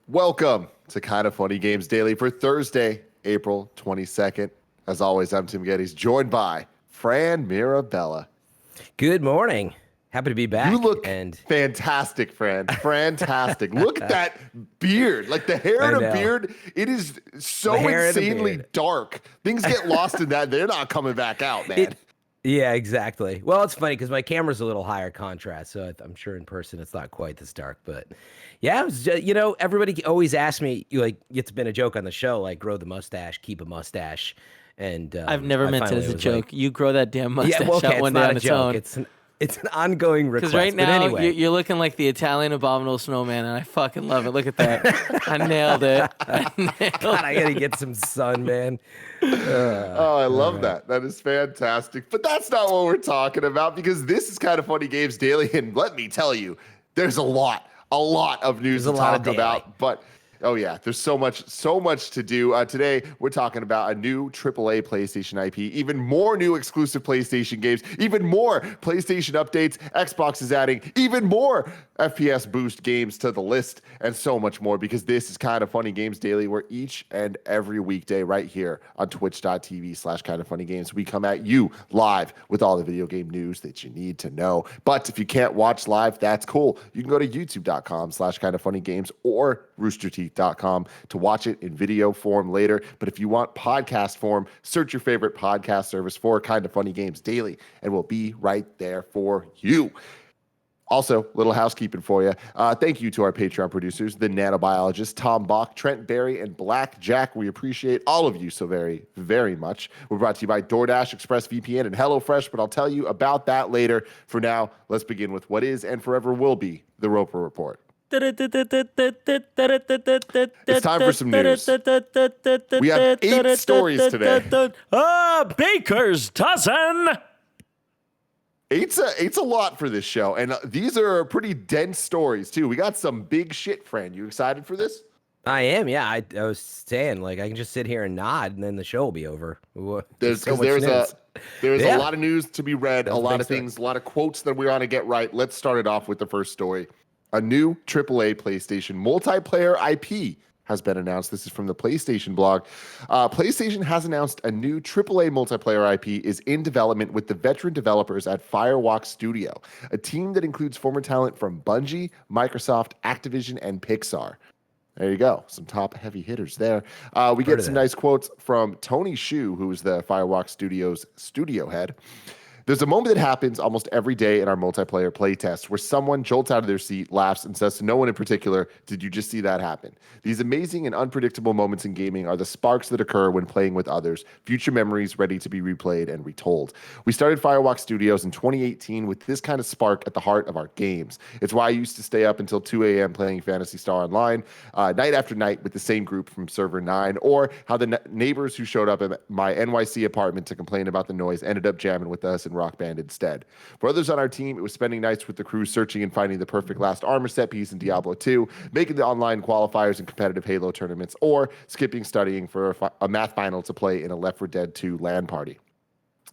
Welcome to Kind of Funny Games Daily for Thursday, April 22nd. As always, I'm Tim Geddes, joined by Fran Mirabella. Good morning. Happy to be back. You look fantastic, Fran. Fantastic. Look at that beard. Like the hair and a beard, it is so insanely dark. Things get lost in that. They're not coming back out, man. Yeah, exactly. Well, it's funny because my camera's a little higher contrast, so I'm sure in person it's not quite this dark. But yeah, it was just, everybody always asks me, it's been a joke on the show, like grow the mustache, keep a mustache. And I've never meant it as a joke. You grow that damn mustache out one day on its own. It's an ongonning request. Because right now, anyway. you're looking like the Italian abominable snowman, and I fucking love it. Look at that. I nailed it. God, I gotta get some sun, man. I love that. That is fantastic. But that's not what we're talking about, because this is Kind of Funny Games Daily, and let me tell you, there's a lot of news to talk about. But oh yeah, there's so much to do. Today, we're talking about a new AAA PlayStation IP, even more new exclusive PlayStation games, even more PlayStation updates. Xbox is adding even more FPS Boost games to the list, and so much more, because this is Kind of Funny Games Daily, where each and every weekday right here on twitch.tv/kindoffunnygames, we come at you live with all the video game news that you need to know. But if you can't watch live, that's cool. You can go to youtube.com/kindoffunnygames or roosterteeth.com to watch it in video form later. But if you want podcast form, search your favorite podcast service for Kind of Funny Games Daily, and we'll be right there for you. Also, little housekeeping for you. Thank you to our Patreon producers, the nanobiologists, Tom Bock, Trent, Berrie, and Black Jack. We appreciate all of you so very, very much. We're brought to you by DoorDash, ExpressVPN, and HelloFresh, but I'll tell you about that later. For now, let's begin with what is and forever will be the Roper Report. It's time for some news. We have 8 stories today. Baker's dozen. Eight's a lot for this show, and these are pretty dense stories too. We got some big shit, Fran. You excited for this? I am, yeah. I was saying, like, I can just sit here and nod, and then the show will be over. There's a lot of news to be read, a lot of things, a lot of quotes that we want to get right. Let's start it off with the first story. A new AAA PlayStation multiplayer IP has been announced. This is from the PlayStation blog. PlayStation has announced a new AAA multiplayer IP is in development with the veteran developers at Firewalk Studio, a team that includes former talent from Bungie, Microsoft, Activision, and Pixar. There you go. Some top heavy hitters there. We get some nice quotes from Tony Shu, who is the Firewalk Studios studio head. There's a moment that happens almost every day in our multiplayer playtest where someone jolts out of their seat, laughs, and says to no one in particular, "Did you just see that happen?" These amazing and unpredictable moments in gaming are the sparks that occur when playing with others, future memories ready to be replayed and retold. We started Firewalk Studios in 2018 with this kind of spark at the heart of our games. It's why I used to stay up until 2 a.m. playing Phantasy Star Online, night after night with the same group from Server 9, or how the neighbors who showed up at my NYC apartment to complain about the noise ended up jamming with us in Rock Band instead. For others on our team, it was spending nights with the crew searching and finding the perfect last armor set piece in Diablo 2, making the online qualifiers in competitive Halo tournaments, or skipping studying for a math final to play in a Left 4 Dead 2 LAN party.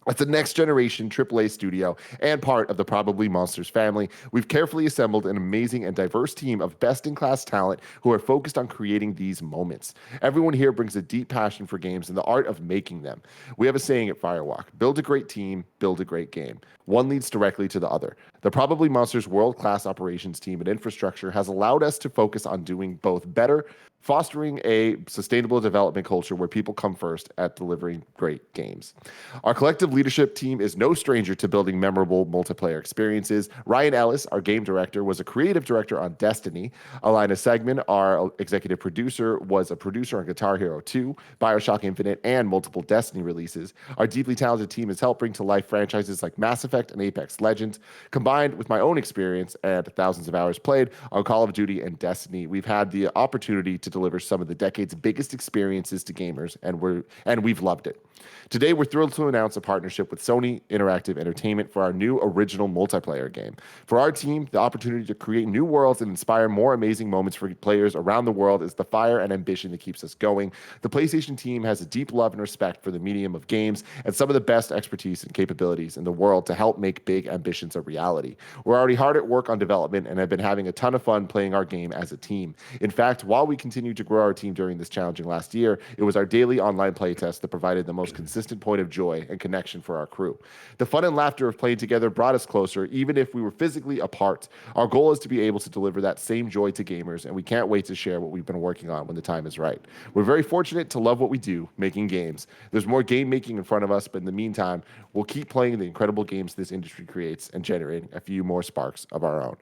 It's a next-generation AAA studio and part of the Probably Monsters family. We've carefully assembled an amazing and diverse team of best-in-class talent who are focused on creating these moments. Everyone here brings a deep passion for games and the art of making them. We have a saying at Firewalk: build a great team, build a great game. One leads directly to the other. The Probably Monsters world-class operations team and infrastructure has allowed us to focus on doing both better, fostering a sustainable development culture where people come first at delivering great games. Our collective leadership team is no stranger to building memorable multiplayer experiences. Ryan Ellis, our game director, was a creative director on Destiny. Alina Segman, our executive producer, was a producer on Guitar Hero 2, BioShock Infinite, and multiple Destiny releases. Our deeply talented team has helped bring to life franchises like Mass Effect and Apex Legends. Combined with my own experience and thousands of hours played on Call of Duty and Destiny, we've had the opportunity to deliver some of the decade's biggest experiences to gamers, and we've loved it. Today, we're thrilled to announce a partnership with Sony Interactive Entertainment for our new original multiplayer game. For our team, the opportunity to create new worlds and inspire more amazing moments for players around the world is the fire and ambition that keeps us going. The PlayStation team has a deep love and respect for the medium of games and some of the best expertise and capabilities in the world to help make big ambitions a reality. We're already hard at work on development and have been having a ton of fun playing our game as a team. In fact, while we continued to grow our team during this challenging last year, it was our daily online playtest that provided the most consistent point of joy and connection for our crew. The fun and laughter of playing together brought us closer, even if we were physically apart. Our goal is to be able to deliver that same joy to gamers, and we can't wait to share what we've been working on when the time is right. We're very fortunate to love what we do, making games. There's more game making in front of us, but in the meantime, we'll keep playing the incredible games this industry creates and generating a few more sparks of our own.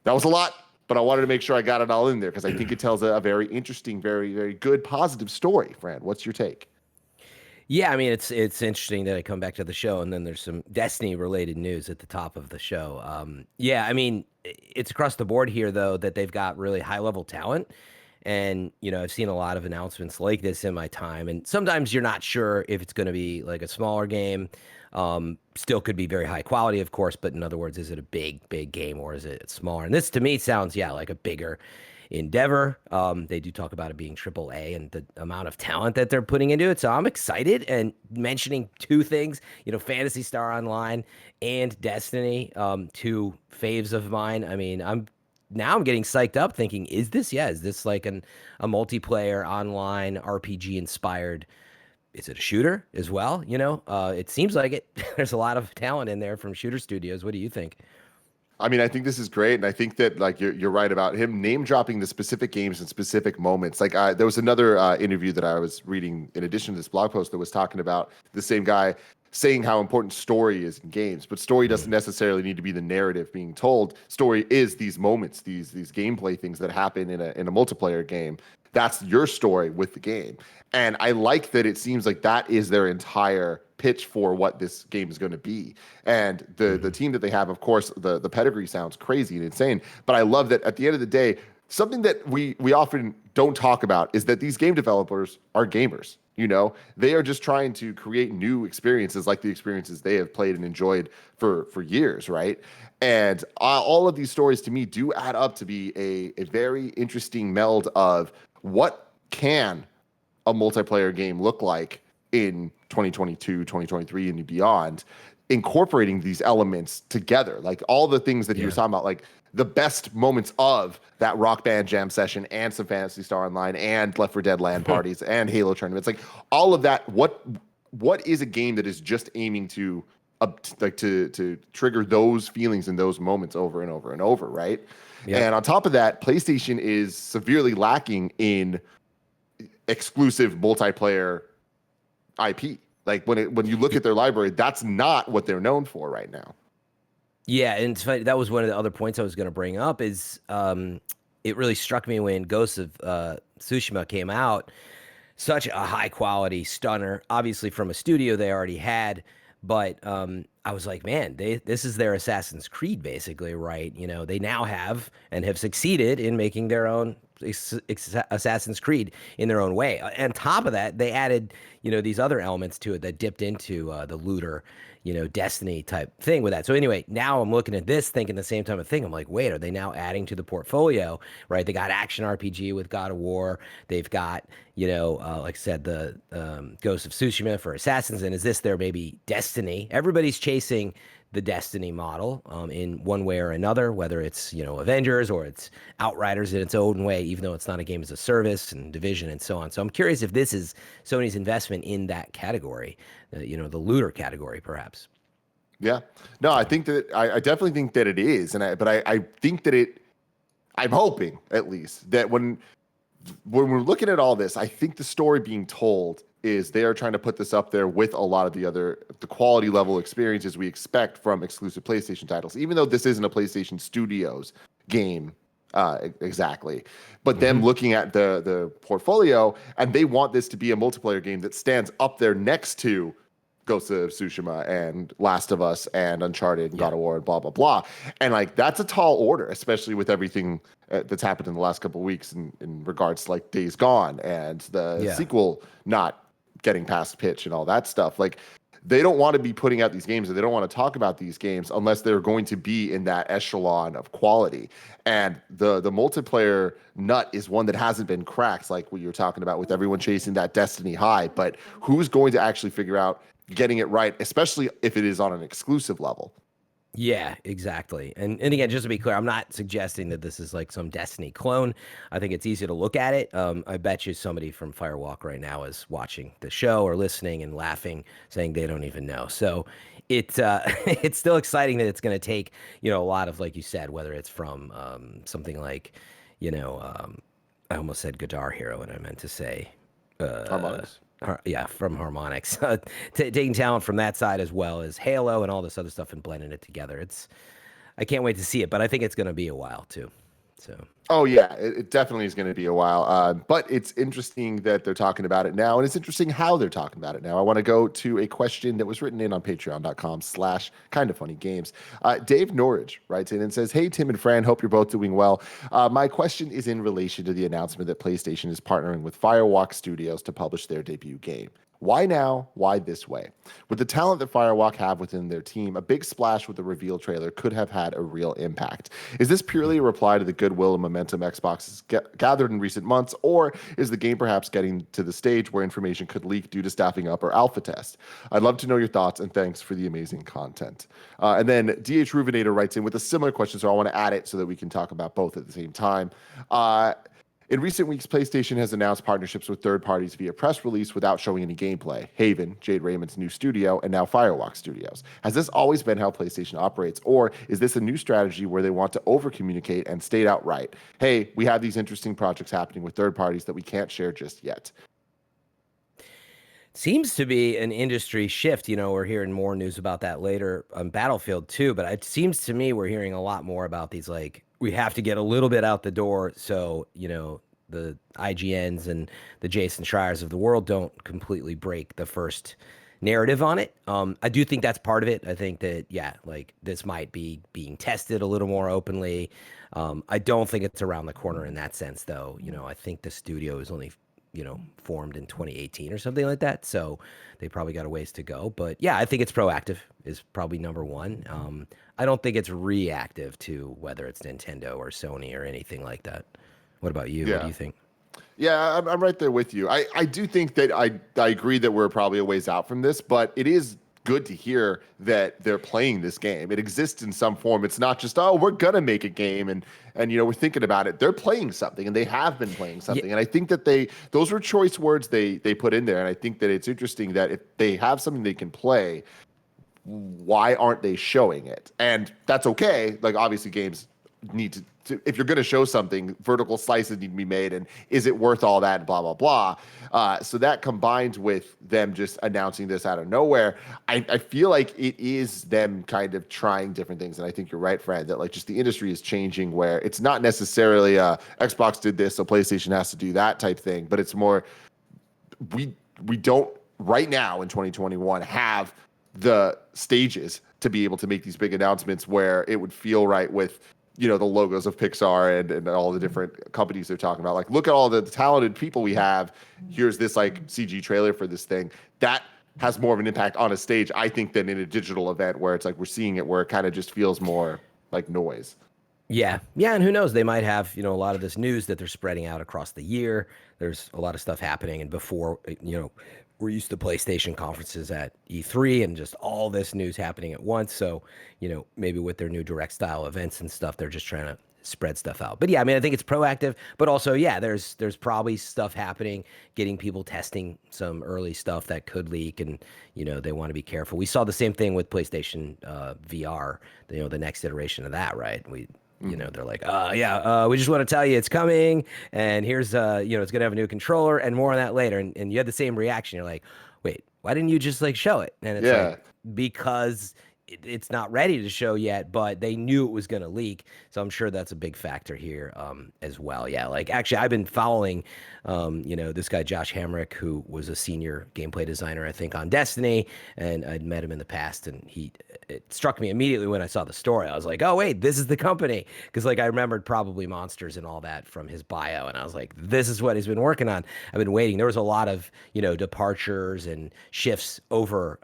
That was a lot, but I wanted to make sure I got it all in there because I think it tells a very interesting, very, very good, positive story. Fran, what's your take? Yeah, I mean, it's interesting that I come back to the show and then there's some Destiny related news at the top of the show. Yeah, I mean, it's across the board here though that they've got really high level talent, and I've seen a lot of announcements like this in my time, and sometimes you're not sure if it's going to be like a smaller game. Still could be very high quality, of course, but in other words, is it a big game or is it smaller? And this to me sounds like a bigger endeavor. They do talk about it being AAA and the amount of talent that they're putting into it. So I'm excited, and mentioning two things, Phantasy Star Online and Destiny, two faves of mine. I mean, I'm getting psyched up thinking, is this like a multiplayer online RPG inspired? Is it a shooter as well? It seems like it. There's a lot of talent in there from shooter studios. What do you think? I mean, I think this is great, and I think that you're right about him name dropping the specific games and specific moments. There was another interview that I was reading in addition to this blog post that was talking about the same guy saying how important story is in games, but story doesn't necessarily need to be the narrative being told. Story is these moments, these gameplay things that happen in a multiplayer game. That's your story with the game. And I like that it seems like that is their entire pitch for what this game is going to be. And the team that they have, of course, the pedigree sounds crazy and insane, but I love that at the end of the day, something that we often don't talk about is that these game developers are gamers. They are just trying to create new experiences like the experiences they have played and enjoyed for years, right? And all of these stories to me do add up to be a very interesting meld of what can a multiplayer game look like in 2022, 2023, and beyond, incorporating these elements together, like all the things that he was talking about, like the best moments of that Rock Band jam session and some Phantasy Star Online and Left 4 Dead LAN parties and Halo tournaments, like all of that. What is a game that is just aiming to trigger those feelings and those moments over and over and over, right? Yeah. And on top of that, PlayStation is severely lacking in exclusive multiplayer IP. Like when you look at their library, that's not what they're known for right now. Yeah, and it's funny, that was one of the other points I was going to bring up is it really struck me when Ghost of Tsushima came out. Such a high quality stunner, obviously from a studio they already had, but I was like, man, this is their Assassin's Creed basically, right? They now have and have succeeded in making their own Assassin's Creed in their own way. On top of that, they added, these other elements to it that dipped into the looter, Destiny type thing with that. So anyway, now I'm looking at this thinking the same type of thing. I'm like, wait, are they now adding to the portfolio, right? They got action RPG with God of War. They've got, like I said, the Ghost of Tsushima for Assassins. And is this their maybe Destiny? Everybody's chasing the Destiny model in one way or another, whether it's, Avengers or it's Outriders in its own way, even though it's not a game as a service and Division and so on. So I'm curious if this is Sony's investment in that category, the looter category, perhaps. Yeah, no, I think that I definitely think that it is. But I think that I'm hoping at least that when we're looking at all this, I think the story being told is they are trying to put this up there with a lot of the quality level experiences we expect from exclusive PlayStation titles, even though this isn't a PlayStation Studios game exactly. But them looking at the portfolio, and they want this to be a multiplayer game that stands up there next to Ghost of Tsushima and Last of Us and Uncharted and God of War and blah, blah, blah. And like, that's a tall order, especially with everything that's happened in the last couple of weeks in regards to like Days Gone and the sequel not getting past pitch and all that stuff. Like, they don't want to be putting out these games, or they don't want to talk about these games unless they're going to be in that echelon of quality. And the multiplayer nut is one that hasn't been cracked, like what you were talking about with everyone chasing that Destiny high. But who's going to actually figure out getting it right, especially if it is on an exclusive level? Yeah, exactly. And again, just to be clear, I'm not suggesting that this is like some Destiny clone. I think it's easy to look at it. I bet you somebody from Firewalk right now is watching the show or listening and laughing, saying they don't even know. So it's it's still exciting that it's going to take, a lot of, like you said, whether it's from something like, I almost said Guitar Hero, and I meant to say Harmonix. From Harmonix. Taking talent from that side as well as Halo and all this other stuff and blending it together. I can't wait to see it, but I think it's going to be a while too. So. Oh yeah, it definitely is going to be a while. But it's interesting that they're talking about it now, and it's interesting how they're talking about it now. I want to go to a question that was written in on patreon.com/kindafunnygames. Dave Norridge writes in and says, "Hey Tim and Fran, hope you're both doing well. My question is in relation to the announcement that PlayStation is partnering with Firewalk Studios to publish their debut game. Why now? Why this way? With the talent that Firewalk have within their team, a big splash with the reveal trailer could have had a real impact. Is this purely a reply to the goodwill and momentum Xbox has gathered in recent months, or is the game perhaps getting to the stage where information could leak due to staffing up or alpha test? I'd love to know your thoughts, and thanks for the amazing content." And then DH Ruvenator writes in with a similar question, so I want to add it so that we can talk about both at the same time. In recent weeks, PlayStation has announced partnerships with third parties via press release without showing any gameplay. Haven, Jade Raymond's new studio, and now Firewalk Studios. Has this always been how PlayStation operates, or is this a new strategy where they want to over-communicate and state outright, hey, we have these interesting projects happening with third parties that we can't share just yet? Seems to be an industry shift. We're hearing more news about that later on Battlefield 2, but it seems to me we're hearing a lot more about these, like, we have to get a little bit out the door so, the IGNs and the Jason Schreiers of the world don't completely break the first narrative on it. I do think that's part of it. I think that, this might be being tested a little more openly. I don't think it's around the corner in that sense, though. I think the studio is only formed in 2018 or something like that. So they probably got a ways to go. But yeah, I think it's proactive is probably number one. I don't think it's reactive to whether it's Nintendo or Sony or anything like that. What about you? Yeah. What do you think? Yeah, I'm right there with you. I do think that I agree that we're probably a ways out from this, but it is good to hear that they're playing this game. It exists in some form. It's not just, oh, we're gonna make a game and we're thinking about it. They're playing something, and they have been playing something. And I think that those were choice words they put in there. And I think that it's interesting that if they have something they can play, why aren't they showing it? And that's okay. Like, obviously games need to if you're going to show something, vertical slices need to be made, and is it worth all that, blah, blah, blah. So that combined with them just announcing this out of nowhere, I feel like it is them kind of trying different things. And I think you're right, Fran, that like just the industry is changing where it's not necessarily Xbox did this, so PlayStation has to do that type thing, but it's more, we don't right now in 2021 have the stages to be able to make these big announcements where it would feel right with the logos of Pixar and all the different companies they're talking about. Like, look at all the talented people we have. Here's this like CG trailer for this thing. That has more of an impact on a stage, I think, than in a digital event where it's like we're seeing it where it kind of just feels more like noise. Yeah. And who knows? They might have, a lot of this news that they're spreading out across the year. There's a lot of stuff happening. And before, we're used to PlayStation conferences at E3 and just all this news happening at once. So, maybe with their new direct style events and stuff, they're just trying to spread stuff out. But yeah, I mean, I think it's proactive, but also, yeah, there's probably stuff happening, getting people testing some early stuff that could leak, and, they want to be careful. We saw the same thing with PlayStation VR, the next iteration of that, right? They're like, we just want to tell you it's coming, and here's, it's going to have a new controller, and more on that later. And you had the same reaction. You're like, wait, why didn't you just like show it? And it's like, because it's not ready to show yet, but they knew it was going to leak. So I'm sure that's a big factor here as well. Yeah, like actually I've been following, this guy Josh Hamrick, who was a senior gameplay designer, I think, on Destiny, and I'd met him in the past, and it struck me immediately when I saw the story. I was like, oh wait, this is the company, because like I remembered Probably Monsters and all that from his bio, and I was like, this is what he's been working on. I've been waiting. There was a lot of departures and shifts over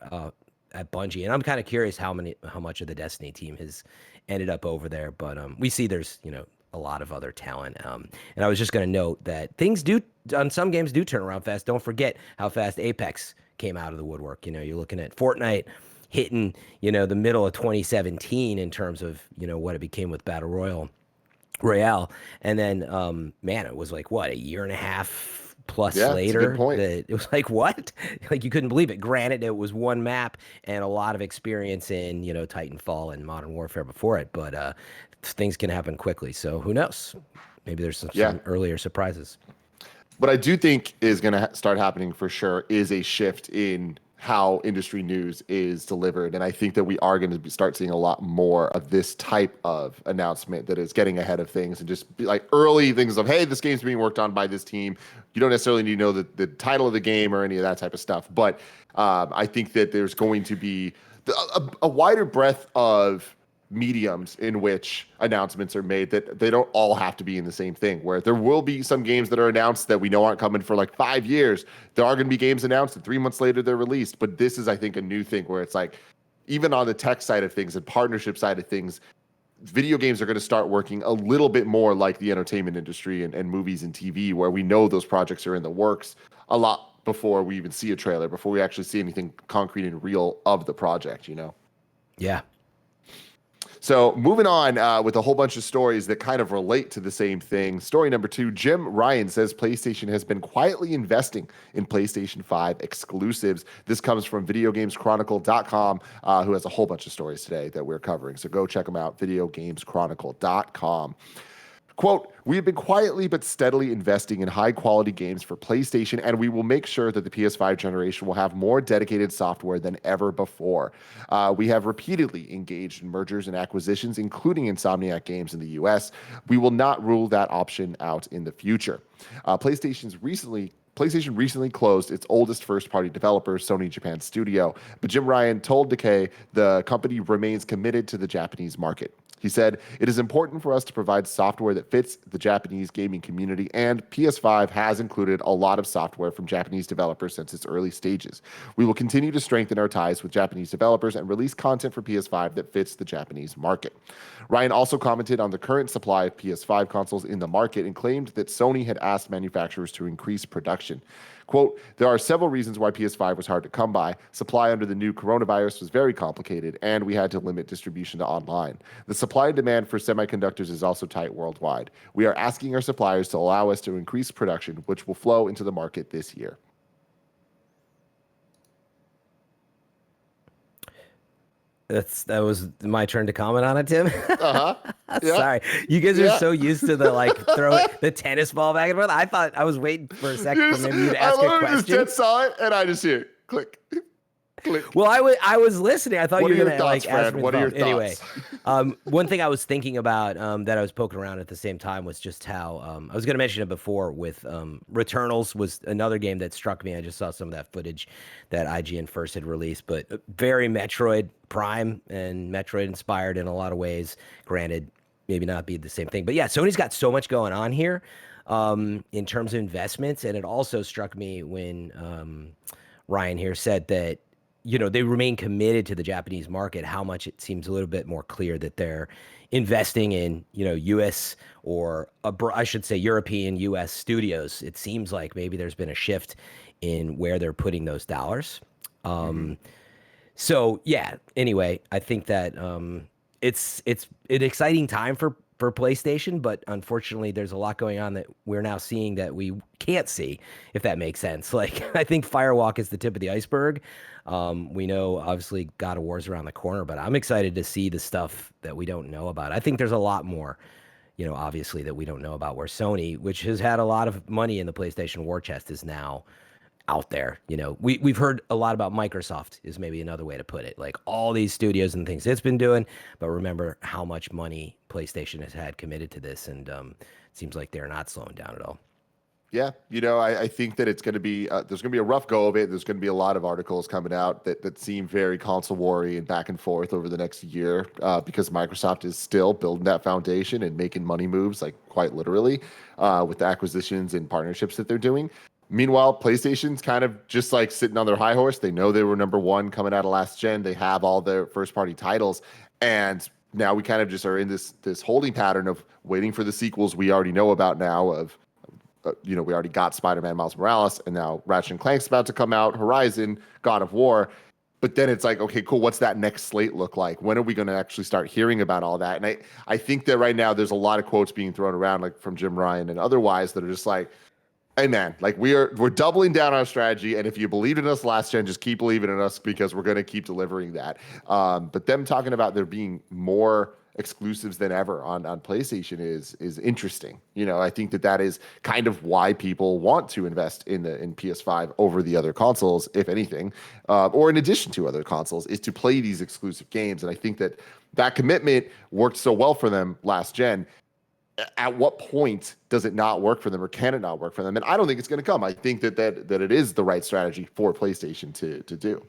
at Bungie, and I'm kind of curious how much of the Destiny team has ended up over there. But we see there's a lot of other talent. And I was just going to note that things on some games do turn around fast. Don't forget how fast Apex came out of the woodwork. You're looking at Fortnite hitting the middle of 2017 in terms of what it became with Battle Royale, and then man, it was like what, a year and a half plus later that it was like, what? Like you couldn't believe it. Granted, it was one map and a lot of experience in Titanfall and Modern Warfare before it, but things can happen quickly. So who knows? Maybe there's some earlier surprises. What I do think is going to start happening for sure is a shift in how industry news is delivered. And I think that we are going to start seeing a lot more of this type of announcement that is getting ahead of things and just be like early things of, hey, this game's being worked on by this team. You don't necessarily need to know the title of the game or any of that type of stuff. But I think that there's going to be a wider breadth of mediums in which announcements are made, that they don't all have to be in the same thing, where there will be some games that are announced that we know aren't coming for like 5 years. There are going to be games announced and 3 months later they're released. But this is, I think, a new thing where it's like, even on the tech side of things and partnership side of things, video games are going to start working a little bit more like the entertainment industry and movies and TV, where we know those projects are in the works a lot before we even see a trailer, before we actually see anything concrete and real of the project, Yeah. So moving on with a whole bunch of stories that kind of relate to the same thing. Story number 2, Jim Ryan says PlayStation has been quietly investing in PlayStation 5 exclusives. This comes from VideoGamesChronicle.com, who has a whole bunch of stories today that we're covering. So go check them out, VideoGamesChronicle.com. Quote, we have been quietly but steadily investing in high-quality games for PlayStation, and we will make sure that the PS5 generation will have more dedicated software than ever before. We have repeatedly engaged in mergers and acquisitions, including Insomniac Games in the US. We will not rule that option out in the future. PlayStation recently closed its oldest first-party developer, Sony Japan Studio, but Jim Ryan told Decay the company remains committed to the Japanese market. He said, it is important for us to provide software that fits the Japanese gaming community, and PS5 has included a lot of software from Japanese developers since its early stages. We will continue to strengthen our ties with Japanese developers and release content for PS5 that fits the Japanese market. Ryan also commented on the current supply of PS5 consoles in the market and claimed that Sony had asked manufacturers to increase production. Quote, there are several reasons why PS5 was hard to come by. Supply under the new coronavirus was very complicated, and we had to limit distribution to online. The supply and demand for semiconductors is also tight worldwide. We are asking our suppliers to allow us to increase production, which will flow into the market this year. That was my turn to comment on it, Tim. Uh-huh. Yeah. Sorry. You guys are so used to the throw the tennis ball back and forth. I thought I was waiting for a second for maybe you to ask a question. I just saw it and I just hear it. Click. Click. Well, I was listening. I thought you were going to ask me. What are your thoughts? Anyway, one thing I was thinking about that I was poking around at the same time was just how I was going to mention it before with Returnals was another game that struck me. I just saw some of that footage that IGN first had released, but very Metroid Prime and Metroid inspired in a lot of ways. Granted, maybe not be the same thing, but yeah, Sony's got so much going on here in terms of investments, and it also struck me when Ryan here said that they remain committed to the Japanese market, how much it seems a little bit more clear that they're investing in, U.S. or I should say European U.S. studios. It seems like maybe there's been a shift in where they're putting those dollars. So yeah, anyway, I think that it's an exciting time for PlayStation, but unfortunately there's a lot going on that we're now seeing that we can't see, if that makes sense. Like, I think Firewalk is the tip of the iceberg. We know obviously God of War's around the corner, but I'm excited to see the stuff that we don't know about. I think there's a lot more, obviously that we don't know about, where Sony, which has had a lot of money in the PlayStation war chest, is now out there. You know, we've heard a lot about Microsoft is maybe another way to put it. Like all these studios and things it's been doing, but remember how much money PlayStation has had committed to this, and it seems like they're not slowing down at all. Yeah, you know, I think that it's going to be there's going to be a rough go of it. There's going to be a lot of articles coming out that seem very console war-y and back and forth over the next year because Microsoft is still building that foundation and making money moves, like quite literally, with the acquisitions and partnerships that they're doing. Meanwhile, PlayStation's kind of just like sitting on their high horse. They know they were number one coming out of last gen. They have all their first-party titles, and now we kind of just are in this holding pattern of waiting for the sequels we already know about now of you know, we already got Spider-Man Miles Morales, and now Ratchet and Clank's about to come out, Horizon, God of War. But then it's like, okay, cool, what's that next slate look like? When are we going to actually start hearing about all that? And I think that right now there's a lot of quotes being thrown around, like from Jim Ryan and otherwise, that are just like, hey man, like we're doubling down our strategy, and if you believed in us last gen, just keep believing in us because we're going to keep delivering that. But them talking about there being more exclusives than ever on PlayStation is interesting. You know, I think that is kind of why people want to invest in PS5 over the other consoles, if anything, or in addition to other consoles, is to play these exclusive games. And I think that commitment worked so well for them last gen. At what point does it not work for them, or can it not work for them? And I don't think it's going to come. I think that it is the right strategy for PlayStation to do.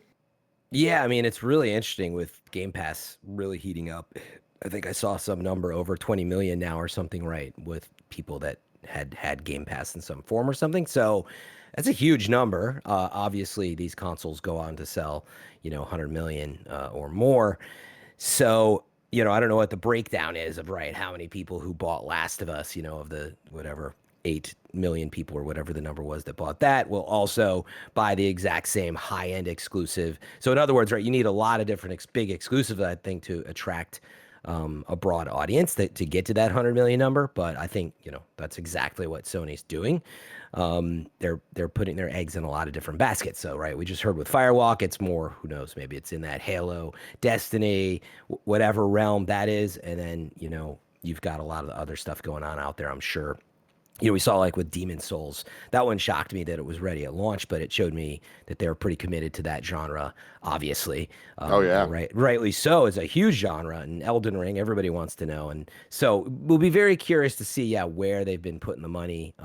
Yeah, I mean, it's really interesting with Game Pass really heating up. I think I saw some number over 20 million now or something, right, with people that had Game Pass in some form or something. So that's a huge number. Obviously, these consoles go on to sell, 100 million or more. So, I don't know what the breakdown is of, right, how many people who bought Last of Us, of the whatever 8 million people or whatever the number was that bought that will also buy the exact same high-end exclusive. So in other words, right, you need a lot of different big exclusives, I think, to attract a broad audience to get to that 100 million number. But I think, that's exactly what Sony's doing. They're putting their eggs in a lot of different baskets. So, right, we just heard with Firewalk, it's more, who knows, maybe it's in that Halo, Destiny, whatever realm that is. And then, you've got a lot of the other stuff going on out there, I'm sure. We saw like with Demon Souls, that one shocked me that it was ready at launch, but it showed me that they were pretty committed to that genre, obviously. Oh, yeah. Rightly so. It's a huge genre, and Elden Ring, everybody wants to know. And so we'll be very curious to see, where they've been putting the money.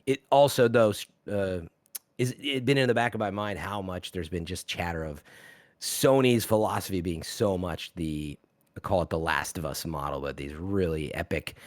It also, though, it's been in the back of my mind how much there's been just chatter of Sony's philosophy being so much I call it the Last of Us model, but these really epic,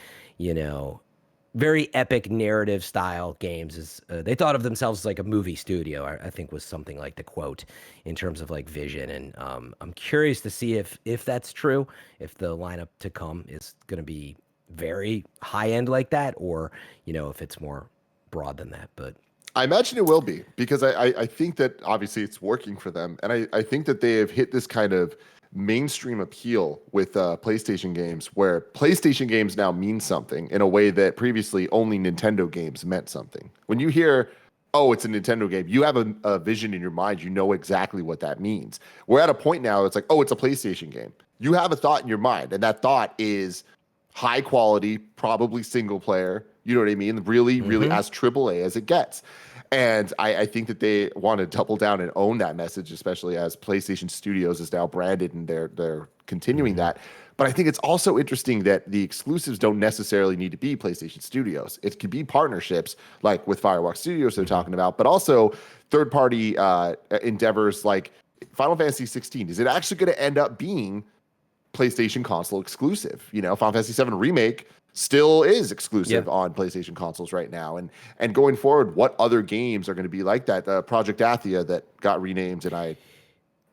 very epic narrative style games. They thought of themselves as like a movie studio, I think was something like the quote in terms of like vision. And I'm curious to see if that's true, if the lineup to come is going to be very high end like that, or, if it's more broad than that. But I imagine it will be, because I think that obviously it's working for them. And I think that they have hit this kind of mainstream appeal with PlayStation games, where PlayStation games now mean something in a way that previously only Nintendo games meant something. When you hear, oh, it's a Nintendo game, you have a vision in your mind. You know exactly what that means. We're at a point now, it's like, oh, it's a PlayStation game. You have a thought in your mind, and that thought is high quality, probably single player. You know what I mean? Really, really as AAA as it gets. And I think that they want to double down and own that message, especially as PlayStation Studios is now branded, and they're continuing that. But I think it's also interesting that the exclusives don't necessarily need to be PlayStation Studios. It could be partnerships like with Firewalk Studios they're talking about, but also third-party endeavors like Final Fantasy 16. Is it actually going to end up being PlayStation console exclusive? Final Fantasy 7 Remake still is exclusive on PlayStation consoles right now. And going forward, what other games are going to be like that? Project Athia that got renamed, and I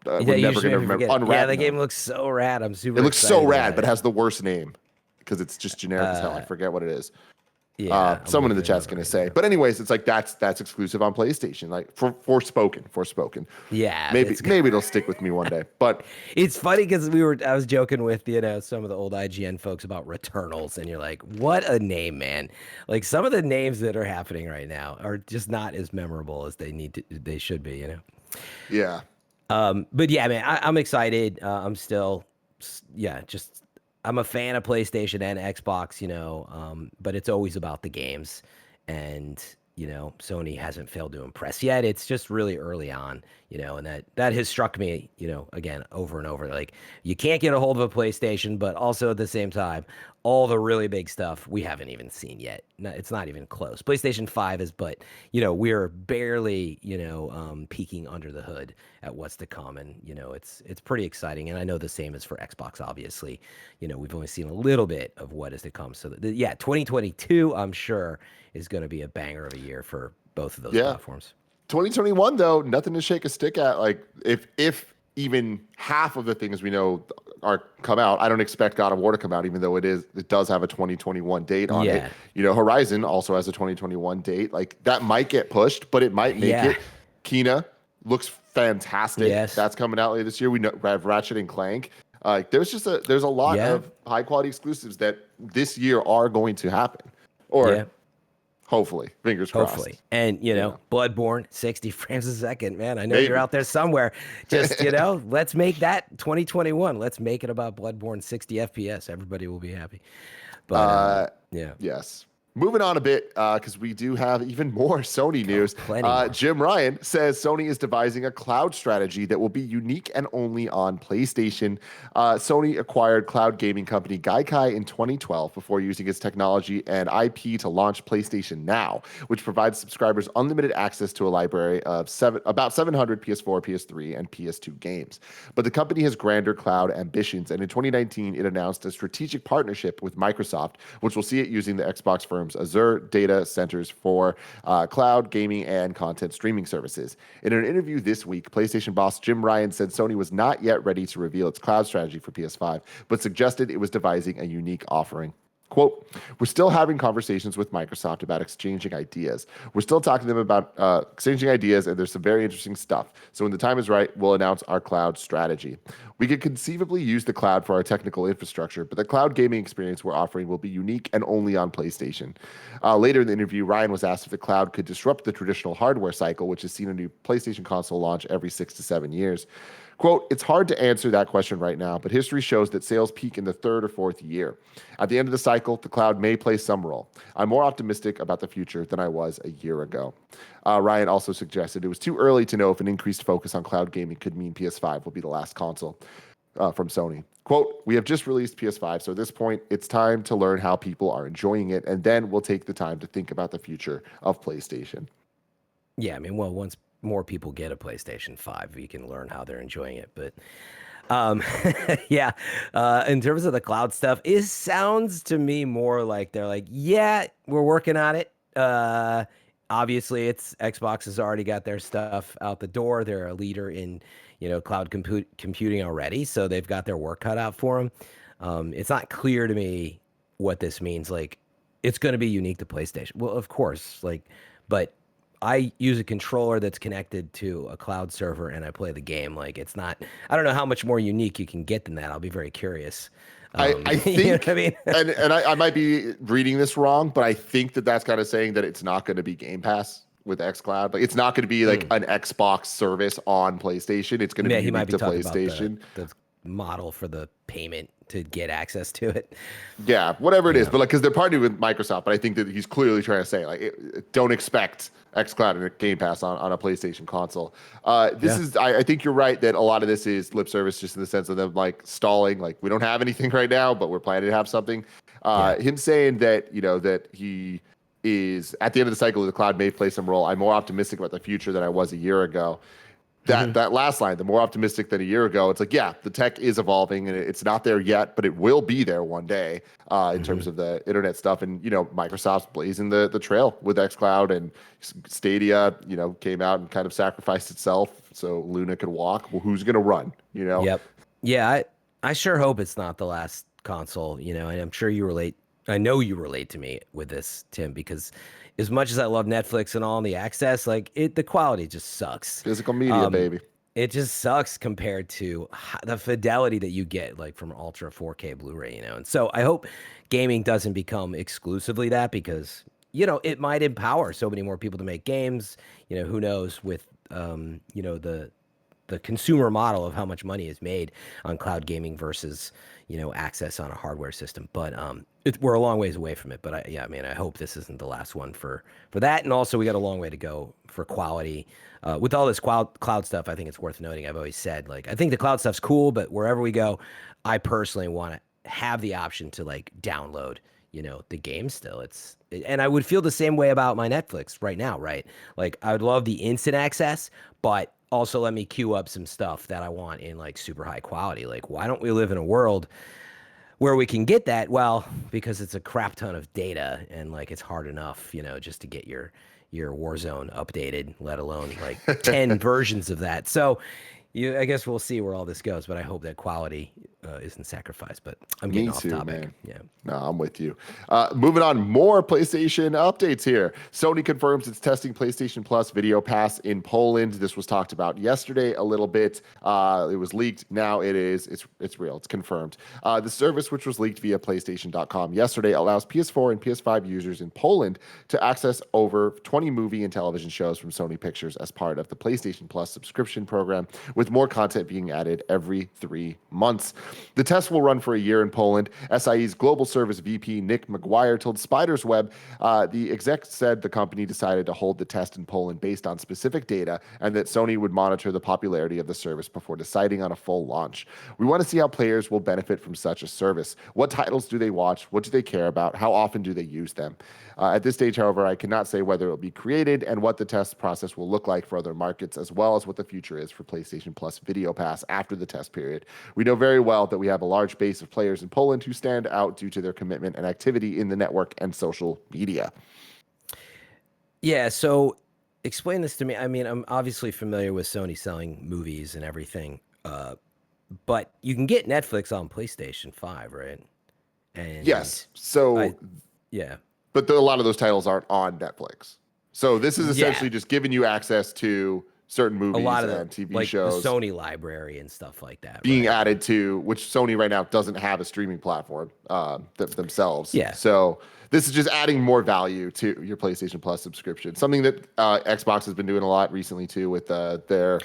we're never going to remember. Yeah, the game looks so rad. I'm super. It looks so rad, but has the worst name because it's just generic as hell. I forget what it is. Yeah, someone in the chat's going to say. But anyways, it's like that's exclusive on PlayStation, like Forspoken. Yeah, maybe it'll stick with me one day. But it's funny because I was joking with some of the old IGN folks about Returnals, and you're like, what a name, man! Like some of the names that are happening right now are just not as memorable as they should be, Yeah. But yeah, man, I'm excited. I'm still, I'm a fan of PlayStation and Xbox, but it's always about the games. And Sony hasn't failed to impress yet. It's just really early on, and that has struck me, again, over and over. Like, you can't get a hold of a PlayStation, but also at the same time, all the really big stuff we haven't even seen yet. No, it's not even close. PlayStation 5 is, but, we're barely, peeking under the hood at what's to come. And, it's pretty exciting. And I know the same is for Xbox, obviously. We've only seen a little bit of what is to come. So, 2022, I'm sure, is going to be a banger of a year for both of those platforms. 2021 though, nothing to shake a stick at. Like if even half of the things we know are come out, I don't expect God of War to come out, even though it does have a 2021 date on it. Horizon also has a 2021 date. Like, that might get pushed, but it might make it. Kena looks fantastic. Yes. That's coming out later this year. We know have Ratchet and Clank. There's a lot of high quality exclusives that this year are going to happen. Or hopefully, fingers crossed. And, Bloodborne, 60 frames a second, man. I know you're out there somewhere. Just, let's make that 2021. Let's make it about Bloodborne 60 FPS. Everybody will be happy. But, Yes. Moving on a bit, because we do have even more Sony news. Jim Ryan says Sony is devising a cloud strategy that will be unique and only on PlayStation. Sony acquired cloud gaming company Gaikai in 2012 before using its technology and IP to launch PlayStation Now, which provides subscribers unlimited access to a library of about 700 PS4, PS3, and PS2 games. But the company has grander cloud ambitions, and in 2019, it announced a strategic partnership with Microsoft, which will see it using the Xbox firm Azure data centers for cloud gaming and content streaming services. In an interview this week, PlayStation boss Jim Ryan said Sony was not yet ready to reveal its cloud strategy for PS5, but suggested it was devising a unique offering. Quote, we're still having conversations with Microsoft about exchanging ideas. We're still talking to them about exchanging ideas, and there's some very interesting stuff. So when the time is right, we'll announce our cloud strategy. We could conceivably use the cloud for our technical infrastructure, but the cloud gaming experience we're offering will be unique and only on PlayStation. Later in the interview, Ryan was asked if the cloud could disrupt the traditional hardware cycle, which has seen a new PlayStation console launch every 6 to 7 years. Quote, it's hard to answer that question right now, but history shows that sales peak in the third or fourth year. At the end of the cycle, the cloud may play some role. I'm more optimistic about the future than I was a year ago. Ryan also suggested it was too early to know if an increased focus on cloud gaming could mean PS5 will be the last console from Sony. Quote, we have just released PS5, so at this point, it's time to learn how people are enjoying it, and then we'll take the time to think about the future of PlayStation. Yeah, I mean, well, once more people get a PlayStation 5, you can learn how they're enjoying it. But in terms of the cloud stuff, it sounds to me more like they're like, yeah, we're working on it. Obviously, Xbox has already got their stuff out the door. They're a leader in cloud computing already, so they've got their work cut out for them. It's not clear to me what this means. Like, it's going to be unique to PlayStation. Well, of course, but I use a controller that's connected to a cloud server and I play the game. Like, it's not, I don't know how much more unique you can get than that. I'll be very curious. I think, I mean? and I might be reading this wrong, but I think that's kind of saying that it's not going to be Game Pass with xCloud. Like, it's not going to be like an Xbox service on PlayStation. It's going to be unique to PlayStation. About the model for the payment to get access to it. Yeah, whatever it is. But because they're partnering with Microsoft, but I think that he's clearly trying to say, don't expect xCloud and Game Pass on a PlayStation console. I think you're right that a lot of this is lip service, just in the sense of them stalling. Like, we don't have anything right now, but we're planning to have something. Him saying that, that he is at the end of the cycle, the cloud may play some role. I'm more optimistic about the future than I was a year ago. That last line, the more optimistic than a year ago, it's like, yeah, the tech is evolving and it's not there yet, but it will be there one day in terms of the internet stuff. And, Microsoft's blazing the trail with xCloud, and Stadia, came out and kind of sacrificed itself so Luna could walk. Well, who's going to run, Yep. Yeah, I sure hope it's not the last console, and I'm sure you relate. I know you relate to me with this, Tim, because as much as I love Netflix and all and the access, the quality just sucks. Physical media, baby. It just sucks compared to the fidelity that you get from an ultra 4K Blu-ray, And so I hope gaming doesn't become exclusively that, because, it might empower so many more people to make games. Who knows with, the the consumer model of how much money is made on cloud gaming versus, you know, access on a hardware system. But we're a long ways away from it. But I hope this isn't the last one for that. And also, we got a long way to go for quality. With all this cloud stuff, I think it's worth noting. I've always said, like, I think the cloud stuff's cool, but wherever we go, I personally want to have the option to like download, you know, the game still. And I would feel the same way about my Netflix right now, right? Like, I would love the instant access, but also let me queue up some stuff that I want in like super high quality. Like, why don't we live in a world where we can get that? Well, because it's a crap ton of data, and like it's hard enough, you know, just to get your Warzone updated, let alone like 10 versions of that. So I guess we'll see where all this goes, but I hope that quality isn't sacrificed. But I'm getting off topic. Man. Yeah. No, I'm with you. Moving on, more PlayStation updates here. Sony confirms it's testing PlayStation Plus Video Pass in Poland. This was talked about yesterday a little bit. It was leaked. Now it's real. It's confirmed. The service, which was leaked via PlayStation.com yesterday, allows PS4 and PS5 users in Poland to access over 20 movie and television shows from Sony Pictures as part of the PlayStation Plus subscription program, with more content being added every 3 months. The test will run for a year in Poland. SIE's global service VP Nick McGuire told Spider's Web the exec said the company decided to hold the test in Poland based on specific data, and that Sony would monitor the popularity of the service before deciding on a full launch. We want to see how players will benefit from such a service. What titles do they watch? What do they care about? How often do they use them? At this stage, however, I cannot say whether it will be created and what the test process will look like for other markets, as well as what the future is for PlayStation Plus Video Pass after the test period. We know very well that we have a large base of players in Poland who stand out due to their commitment and activity in the network and social media. Yeah, so explain this to me. I mean, I'm obviously familiar with Sony selling movies and everything, but you can get Netflix on PlayStation 5, right? And yes. So yeah. But a lot of those titles aren't on Netflix. So this is essentially just giving you access to certain movies and TV shows. The Sony library and stuff like that. Being added to, which Sony right now doesn't have a streaming platform themselves. Yeah. So this is just adding more value to your PlayStation Plus subscription. Something that Xbox has been doing a lot recently too with their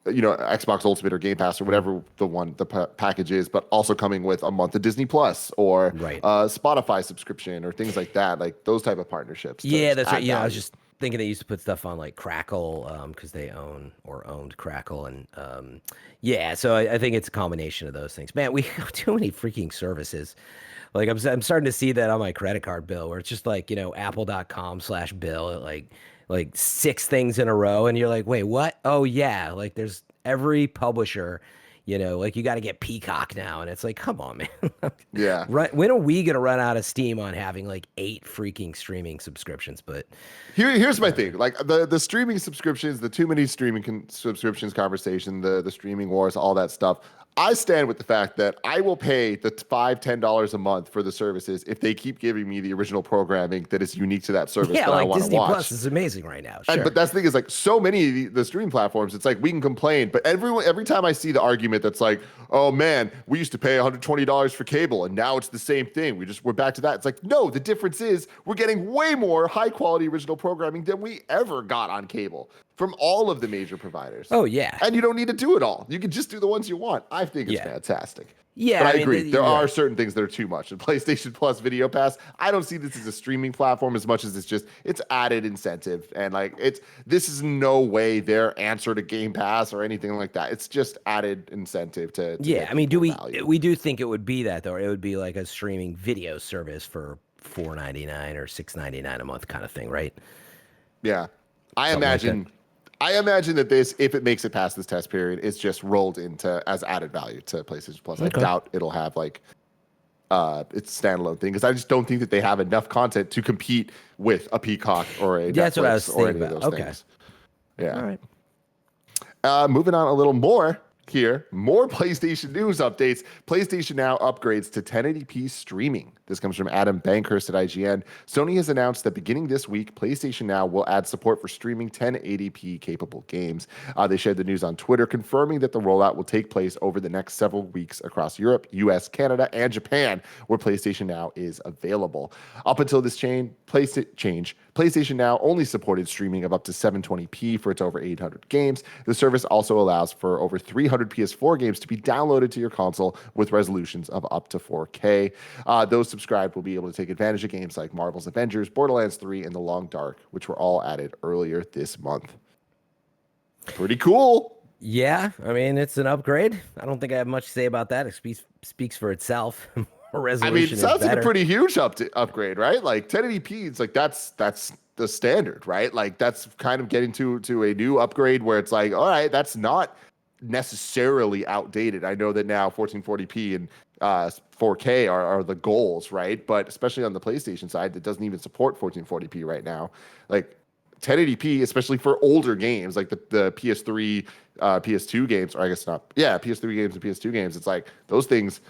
Xbox Ultimate or Game Pass or whatever the package is, but also coming with a month of Disney Plus or Spotify subscription or things like that, like those type of partnerships. Yeah, that's right. Yeah, I was just thinking they used to put stuff on like Crackle because they owned Crackle, and so I think it's a combination of those things. Man, we have too many freaking services. Like I'm starting to see that on my credit card bill where it's just like, apple.com/bill, like 6 things in a row, and you're like, wait, what? Oh yeah, like there's every publisher, like you got to get Peacock now, and it's like, come on, man. Yeah. When are we gonna run out of steam on having like 8 freaking streaming subscriptions? But here's my thing, like the streaming subscriptions, the too many streaming subscriptions conversation, the streaming wars, all that stuff. I stand with the fact that I will pay the $5-10 a month for the services if they keep giving me the original programming that is unique to that service that I want to watch. Disney Plus is amazing right now. Sure. But that's the thing is, like, so many of the streaming platforms, it's like we can complain, but every time I see the argument that's like, oh man, we used to pay $120 for cable and now it's the same thing. We're back to that. It's like, no, the difference is we're getting way more high quality original programming than we ever got on cable from all of the major providers. Oh yeah. And you don't need to do it all. You can just do the ones you want. I think it's fantastic. Yeah, but I agree. There are certain things that are too much. And PlayStation Plus Video Pass, I don't see this as a streaming platform as much as it's added incentive. And like this is no way their answer to Game Pass or anything like that. It's just added incentive to I mean, we do think it would be that though. It would be like a streaming video service for $4.99 or $6.99 a month kind of thing, right? Yeah. I imagine that this, if it makes it past this test period, is just rolled into as added value to PlayStation Plus. Okay. I doubt it'll have like its standalone thing, because I just don't think that they have enough content to compete with a Peacock or a that's Netflix what I was or any about. of those Okay. things. Yeah. All right. Moving on a little more. here, more PlayStation news updates. PlayStation Now upgrades to 1080p streaming. This comes from Adam Bankhurst at IGN. Sony has announced that beginning this week, PlayStation Now will add support for streaming 1080p capable games. They shared the news on Twitter, confirming that the rollout will take place over the next several weeks across Europe, US, Canada, and Japan, where PlayStation Now is available. Up until this PlayStation Now only supported streaming of up to 720p for its over 800 games. The service also allows for over 300 PS4 games to be downloaded to your console with resolutions of up to 4K. Those subscribed will be able to take advantage of games like Marvel's Avengers, Borderlands 3, and The Long Dark, which were all added earlier this month. Pretty cool. Yeah, I mean, it's an upgrade. I don't think I have much to say about that. It speaks for itself. Resolution it sounds is like a pretty huge upgrade, right? Like 1080p, it's like that's the standard, right? Like that's kind of getting to a new upgrade where it's like, all right, that's not necessarily outdated. I know that now 1440p and 4K are the goals, right? But especially on the PlayStation side, that doesn't even support 1440p right now. Like 1080p, especially for older games like the PS3, PS2 games, or I guess not. Yeah, PS3 games and PS2 games. It's like those things.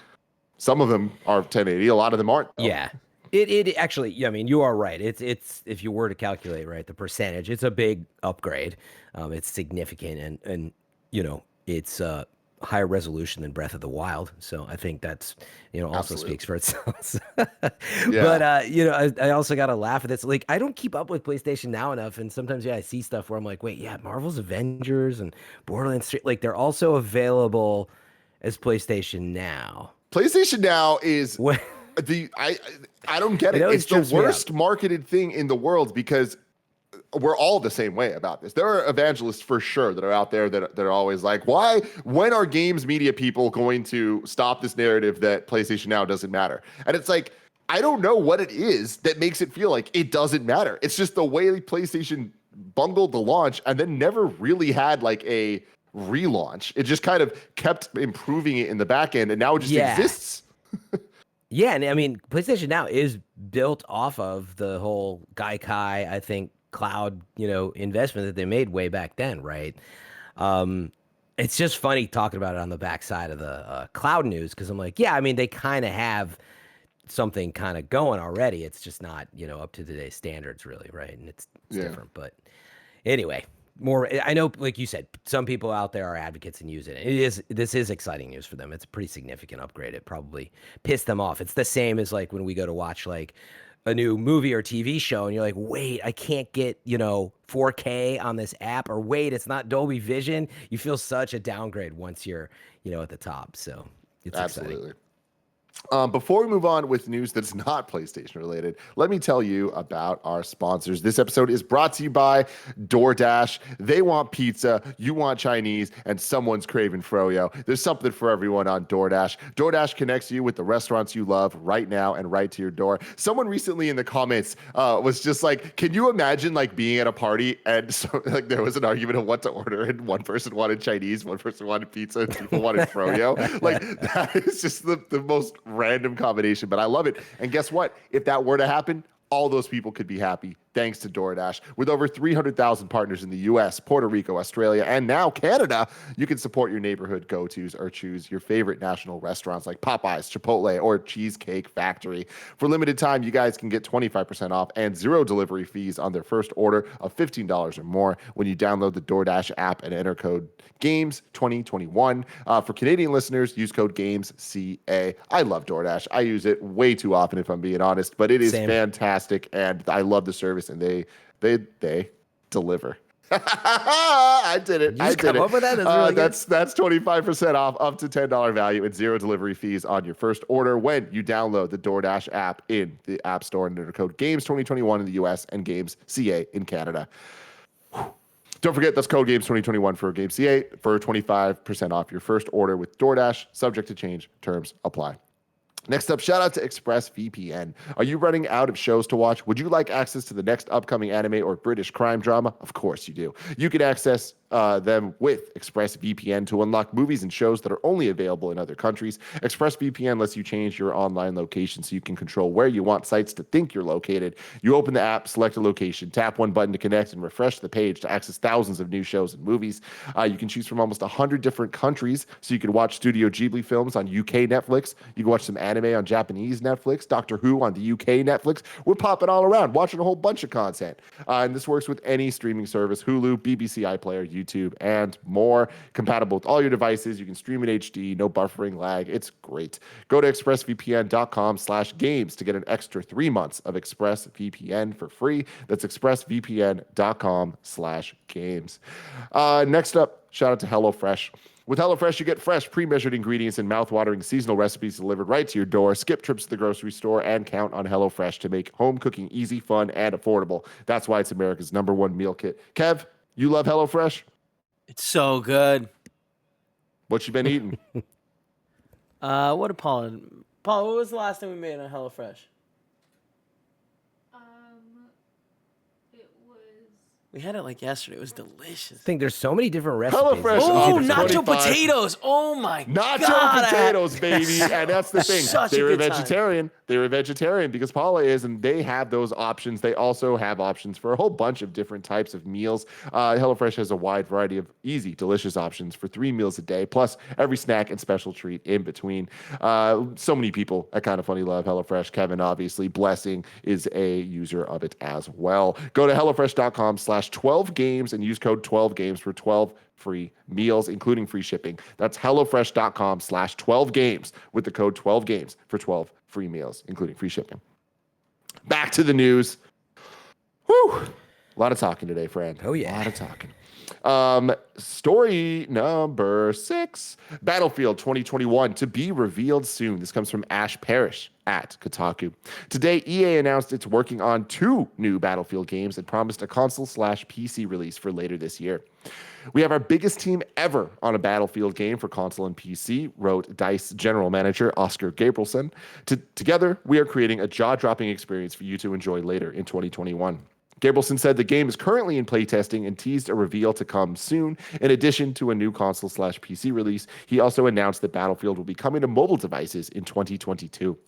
Some of them are 1080. A lot of them aren't. Though. Yeah. It actually, yeah, I mean, you are right. It's if you were to calculate, right, the percentage, it's a big upgrade. It's significant and you know, it's higher resolution than Breath of the Wild. So I think that's, you know, also Absolutely. speaks for itself. But you know, I also got to laugh at this. Like, I don't keep up with PlayStation Now enough, and sometimes I see stuff where I'm like, wait, yeah, Marvel's Avengers and Borderlands 3, like they're also available as PlayStation Now. PlayStation Now is I don't get it. It's the worst marketed thing in the world because we're all the same way about this. There are evangelists for sure that are out there that are always like, why, when are games media people going to stop this narrative that PlayStation Now doesn't matter? And it's like, I don't know what it is that makes it feel like it doesn't matter. It's just the way PlayStation bungled the launch and then never really had like a relaunch. It just kind of kept improving it in the back end and now it just exists. Yeah, and I mean, PlayStation Now is built off of the whole Gaikai, I think, cloud, you know, investment that they made way back then, right? It's just funny talking about it on the backside of the cloud news because I'm like, yeah, I mean, they kind of have something kind of going already. It's just not, you know, up to today's standards, really, right? And it's different. But anyway, I know, like you said, some people out there are advocates and use it. This is exciting news for them. It's a pretty significant upgrade. It probably pissed them off. It's the same as like when we go to watch like a new movie or TV show and you're like, wait, I can't get, you know, 4K on this app, or wait, it's not Dolby Vision. You feel such a downgrade once you're, you know, at the top. So it's Absolutely. exciting. Before we move on with news that's not PlayStation related, let me tell you about our sponsors. This episode is brought to you by DoorDash. They want pizza, you want Chinese, and someone's craving froyo. There's something for everyone on DoorDash. DoorDash connects you with the restaurants you love right now and right to your door. Someone recently in the comments was just like, can you imagine like being at a party and so like there was an argument of what to order and one person wanted Chinese, one person wanted pizza, and people wanted froyo? Like that is just the most random combination, but I love it. And guess what? If that were to happen, all those people could be happy thanks to DoorDash. With over 300,000 partners in the US, Puerto Rico, Australia, and now Canada, you can support your neighborhood go-tos or choose your favorite national restaurants like Popeyes, Chipotle, or Cheesecake Factory. For limited time, you guys can get 25% off and 0 delivery fees on their first order of $15 or more when you download the DoorDash app and enter code GAMES2021. For Canadian listeners, use code GAMESCA. I love DoorDash. I use it way too often, if I'm being honest, but it is fantastic, and I love the service, and they deliver. I did it. I did it. Up with that? That's 25% off up to $10 value and 0 delivery fees on your first order when you download the DoorDash app in the App Store and enter code GAMES2021 in the US and GAMESCA in Canada. Don't forget, that's code GAMES2021 for GAMESCA for 25% off your first order with DoorDash. Subject to change. Terms apply. Next up, shout out to ExpressVPN. Are you running out of shows to watch? Would you like access to the next upcoming anime or British crime drama? Of course you do. You can access them with ExpressVPN to unlock movies and shows that are only available in other countries. ExpressVPN lets you change your online location so you can control where you want sites to think you're located. You open the app, select a location, tap one button to connect, and refresh the page to access thousands of new shows and movies. You can choose from almost 100 different countries, so you can watch Studio Ghibli films on UK Netflix. You can watch some anime on Japanese Netflix, Doctor Who on the UK Netflix. We're popping all around, watching a whole bunch of content. And this works with any streaming service, Hulu, BBC iPlayer, YouTube, and more. Compatible with all your devices. You can stream in HD, no buffering lag. It's great. Go to expressvpn.com/games to get an extra 3 months of ExpressVPN for free. That's expressvpn.com/games. Next up, shout out to HelloFresh. With HelloFresh, you get fresh, pre-measured ingredients and mouth-watering seasonal recipes delivered right to your door. Skip trips to the grocery store and count on HelloFresh to make home cooking easy, fun, and affordable. That's why it's America's #1 meal kit. Kev, you love HelloFresh? It's so good. What you been eating? What did Paula? Paula, what was the last thing we made on HelloFresh? It was. We had it like yesterday. It was delicious. I think there's so many different recipes. HelloFresh Oh, offers nacho 25 potatoes! Oh my Nacho god! potatoes, baby. And that's the thing. Such a They were good time. vegetarian. They were vegetarian because Paula is, and they have those options. They also have options for a whole bunch of different types of meals. HelloFresh has a wide variety of easy, delicious options for 3 meals a day, plus every snack and special treat in between. So many people at Kind of Funny love HelloFresh. Kevin, obviously, blessing, is a user of it as well. Go to HelloFresh.com/12games and use code 12games for 12 free meals, including free shipping. That's HelloFresh.com/12games with the code 12games for 12 free meals, including free shipping. Back to the news. Whew. A lot of talking today, Fran. Oh, yeah. A lot of talking. Story number 6, Battlefield 2021 to be revealed soon. This comes from Parrish at Kotaku. Today, EA announced it's working on 2 new Battlefield games and promised a console/PC release for later this year. We have our biggest team ever on a Battlefield game for console and PC, wrote DICE general manager Oscar Gabrielson. Together, we are creating a jaw-dropping experience for you to enjoy later in 2021. Gabrielson said the game is currently in playtesting and teased a reveal to come soon. In addition to a new console/PC release, he also announced that Battlefield will be coming to mobile devices in 2022.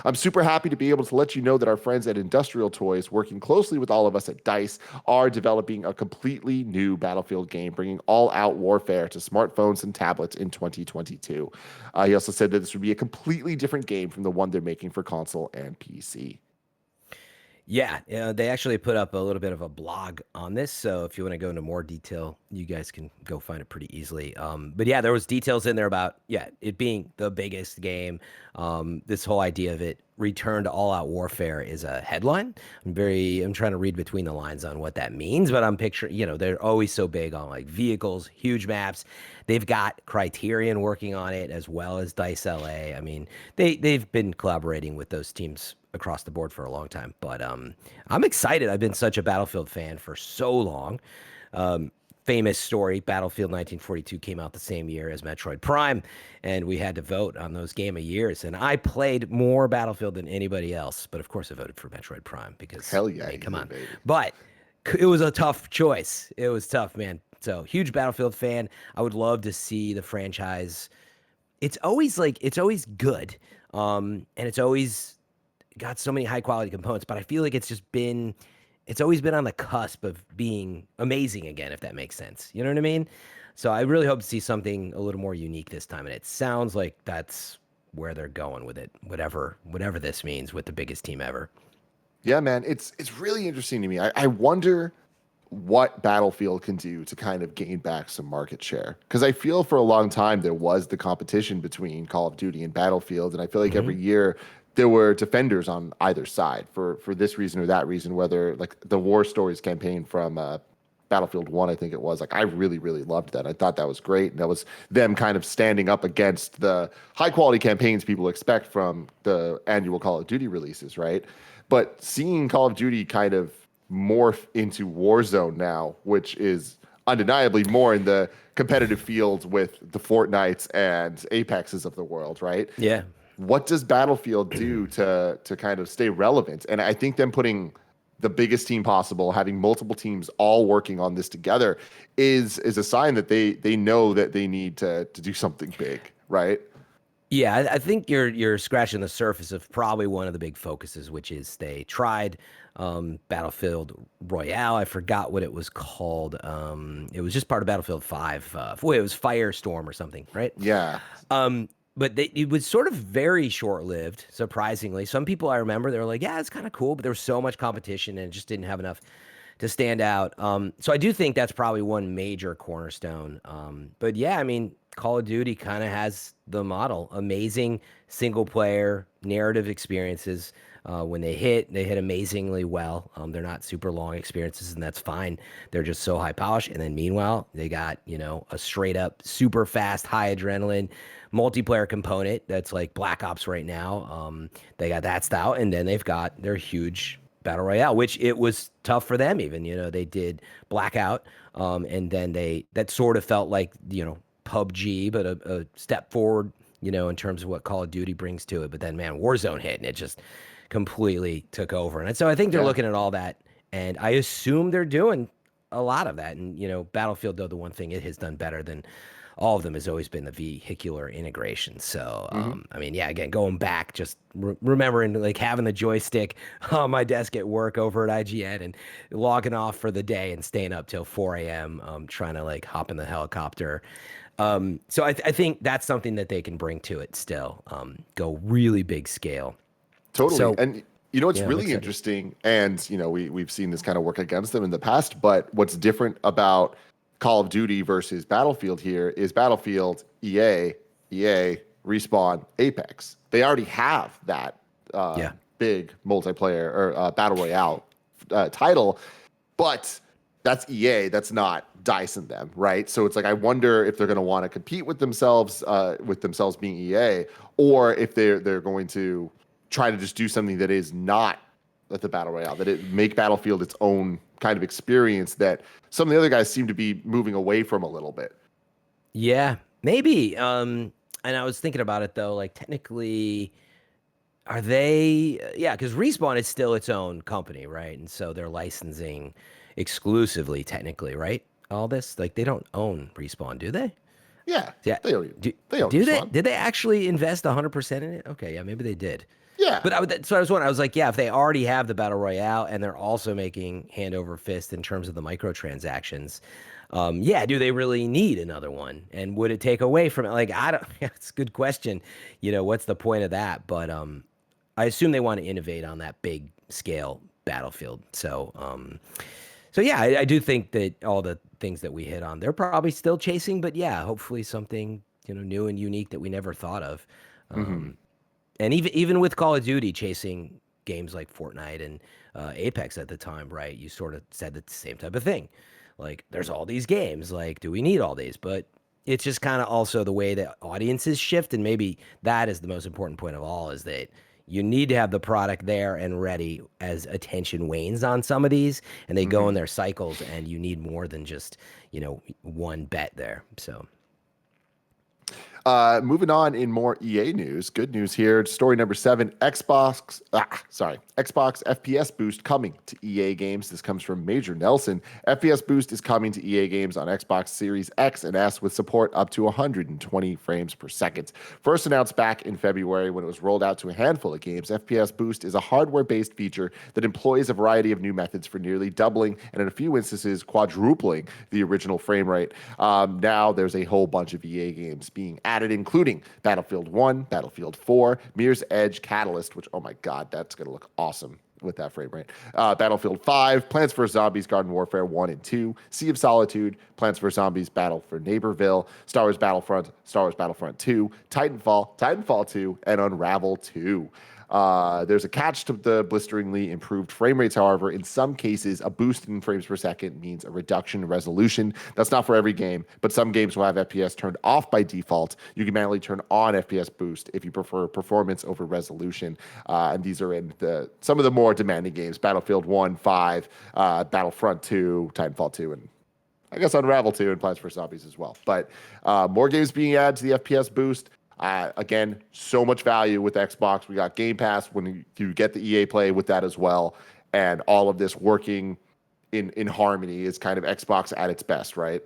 I'm super happy to be able to let you know that our friends at Industrial Toys, working closely with all of us at DICE, are developing a completely new Battlefield game, bringing all-out warfare to smartphones and tablets in 2022. He also said that this would be a completely different game from the one they're making for console and PC. Yeah, they actually put up a little bit of a blog on this, so if you want to go into more detail, you guys can go find it pretty easily. But yeah, there was details in there about it being the biggest game. This whole idea of it, return to all-out warfare, is a headline. I'm trying to read between the lines on what that means, but I'm picturing, they're always so big on like vehicles, huge maps. They've got Criterion working on it as well as DICE LA. I mean, they've been collaborating with those teams across the board for a long time, but I'm excited. I've been such a Battlefield fan for so long. Famous story, Battlefield 1942 came out the same year as Metroid Prime, and we had to vote on those Game of Years, and I played more Battlefield than anybody else, but of course I voted for Metroid Prime because, hell yeah, come on. Baby. But it was a tough choice. It was tough, man. So, huge Battlefield fan. I would love to see the franchise. It's always good, and it's always got so many high quality components, but I feel like it's always been on the cusp of being amazing again, if that makes sense. You know what I mean? So I really hope to see something a little more unique this time, and it sounds like that's where they're going with it, whatever this means with the biggest team ever. Yeah, man, it's really interesting to me. I wonder what Battlefield can do to kind of gain back some market share, because I feel for a long time there was the competition between Call of Duty and Battlefield, and I feel like every year there were defenders on either side for this reason or that reason, whether like the War Stories campaign from Battlefield 1, I think it was. Like, I really, really loved that. I thought that was great. And that was them kind of standing up against the high quality campaigns people expect from the annual Call of Duty releases, right? But seeing Call of Duty kind of morph into Warzone now, which is undeniably more in the competitive field with the Fortnites and Apexes of the world, right? Yeah. What does Battlefield do to kind of stay relevant? And I think them putting the biggest team possible, having multiple teams all working on this together is a sign that they know that they need to do something big, right? Yeah, I think you're scratching the surface of probably one of the big focuses, which is they tried Battlefield Royale. I forgot what it was called. It was just part of Battlefield 5. It was Firestorm or something, right? Yeah. But it was sort of very short-lived, surprisingly. Some people I remember, they were like, yeah, it's kind of cool, but there was so much competition and it just didn't have enough to stand out. So I do think that's probably one major cornerstone. But yeah, I mean, Call of Duty kind of has the model. Amazing single-player narrative experiences. When they hit amazingly well. They're not super long experiences, and that's fine. They're just so high polished. And then meanwhile, they got, a straight up super fast, high adrenaline multiplayer component that's like Black Ops right now. They got that style, and then they've got their huge Battle Royale, which it was tough for them even. They did Blackout, and then that sort of felt like, PUBG, but a step forward, in terms of what Call of Duty brings to it. But then, man, Warzone hit, and it just completely took over. And so I think they're looking at all that, and I assume they're doing a lot of that. And, Battlefield, though, the one thing it has done better than all of them has always been the vehicular integration. So, I mean, yeah, again, going back, just remembering like having the joystick on my desk at work over at IGN and logging off for the day and staying up till 4 a.m. Trying to like hop in the helicopter. So I think that's something that they can bring to it still, go really big scale. Totally. So, and it's really interesting. And, we've seen this kind of work against them in the past, but what's different about Call of Duty versus Battlefield here is Battlefield, EA, Respawn, Apex. They already have that big multiplayer or battle royale title, but that's EA. That's not DICE in them, right? So it's like, I wonder if they're going to want to compete with themselves being EA, or if they're going to try to just do something that is not the battle royale, that it make Battlefield its own kind of experience that some of the other guys seem to be moving away from a little bit. Yeah, maybe. And I was thinking about it though, like technically, are they? Yeah, because Respawn is still its own company, right? And so they're licensing exclusively, technically, right? All this, like they don't own Respawn, do they? Yeah, Yeah. they own Respawn. Did they actually invest 100% in it? Okay, yeah, maybe they did. Yeah. But so I was wondering, I was like, yeah, if they already have the Battle Royale and they're also making hand over fist in terms of the microtransactions, do they really need another one? And would it take away from it? Like, it's a good question. What's the point of that? But I assume they want to innovate on that big scale Battlefield. So, yeah, I do think that all the things that we hit on, they're probably still chasing, but yeah, hopefully something, new and unique that we never thought of. And even with Call of Duty chasing games like Fortnite and Apex at the time, right? You sort of said the same type of thing. Like, there's all these games. Like, do we need all these? But it's just kind of also the way that audiences shift. And maybe that is the most important point of all, is that you need to have the product there and ready as attention wanes on some of these. And they go in their cycles, and you need more than just, one bet there. So... moving on in more EA news, good news here. Story number 7, Xbox FPS Boost coming to EA games. This comes from Major Nelson. FPS Boost is coming to EA games on Xbox Series X and S with support up to 120 frames per second. First announced back in February when it was rolled out to a handful of games, FPS Boost is a hardware-based feature that employs a variety of new methods for nearly doubling and in a few instances quadrupling the original frame rate. Now there's a whole bunch of EA games being added, including Battlefield 1, Battlefield 4, Mirror's Edge, Catalyst, which, oh my God, that's going to look awesome with that frame rate. Battlefield 5, Plants vs. Zombies, Garden Warfare 1 and 2, Sea of Solitude, Plants vs. Zombies, Battle for Neighborville, Star Wars Battlefront 2, Titanfall 2, and Unravel 2. There's a catch to the blisteringly improved frame rates, however. In some cases, a boost in frames per second means a reduction in resolution. That's not for every game, but some games will have FPS turned off by default. You can manually turn on FPS boost if you prefer performance over resolution. And these are in some of the more demanding games: Battlefield 1, 5, Battlefront 2, Titanfall 2, and I guess Unravel 2 and Plants vs. Zombies as well. But more games being added to the FPS boost. Again, so much value with Xbox. We got Game Pass when you get the EA Play with that as well. and all of this working in harmony is kind of Xbox at its best, right?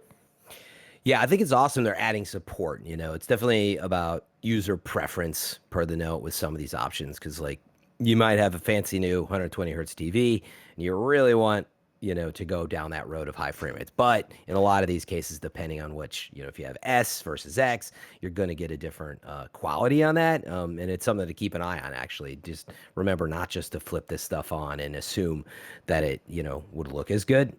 Yeah, I think it's awesome they're adding support. It's definitely about user preference per the note with some of these options, because like you might have a fancy new 120 hertz TV and you really want to go down that road of high frame rates. But in a lot of these cases, depending on which, if you have S versus X, you're going to get a different quality on that. And it's something to keep an eye on, actually. Just remember not just to flip this stuff on and assume that it, would look as good,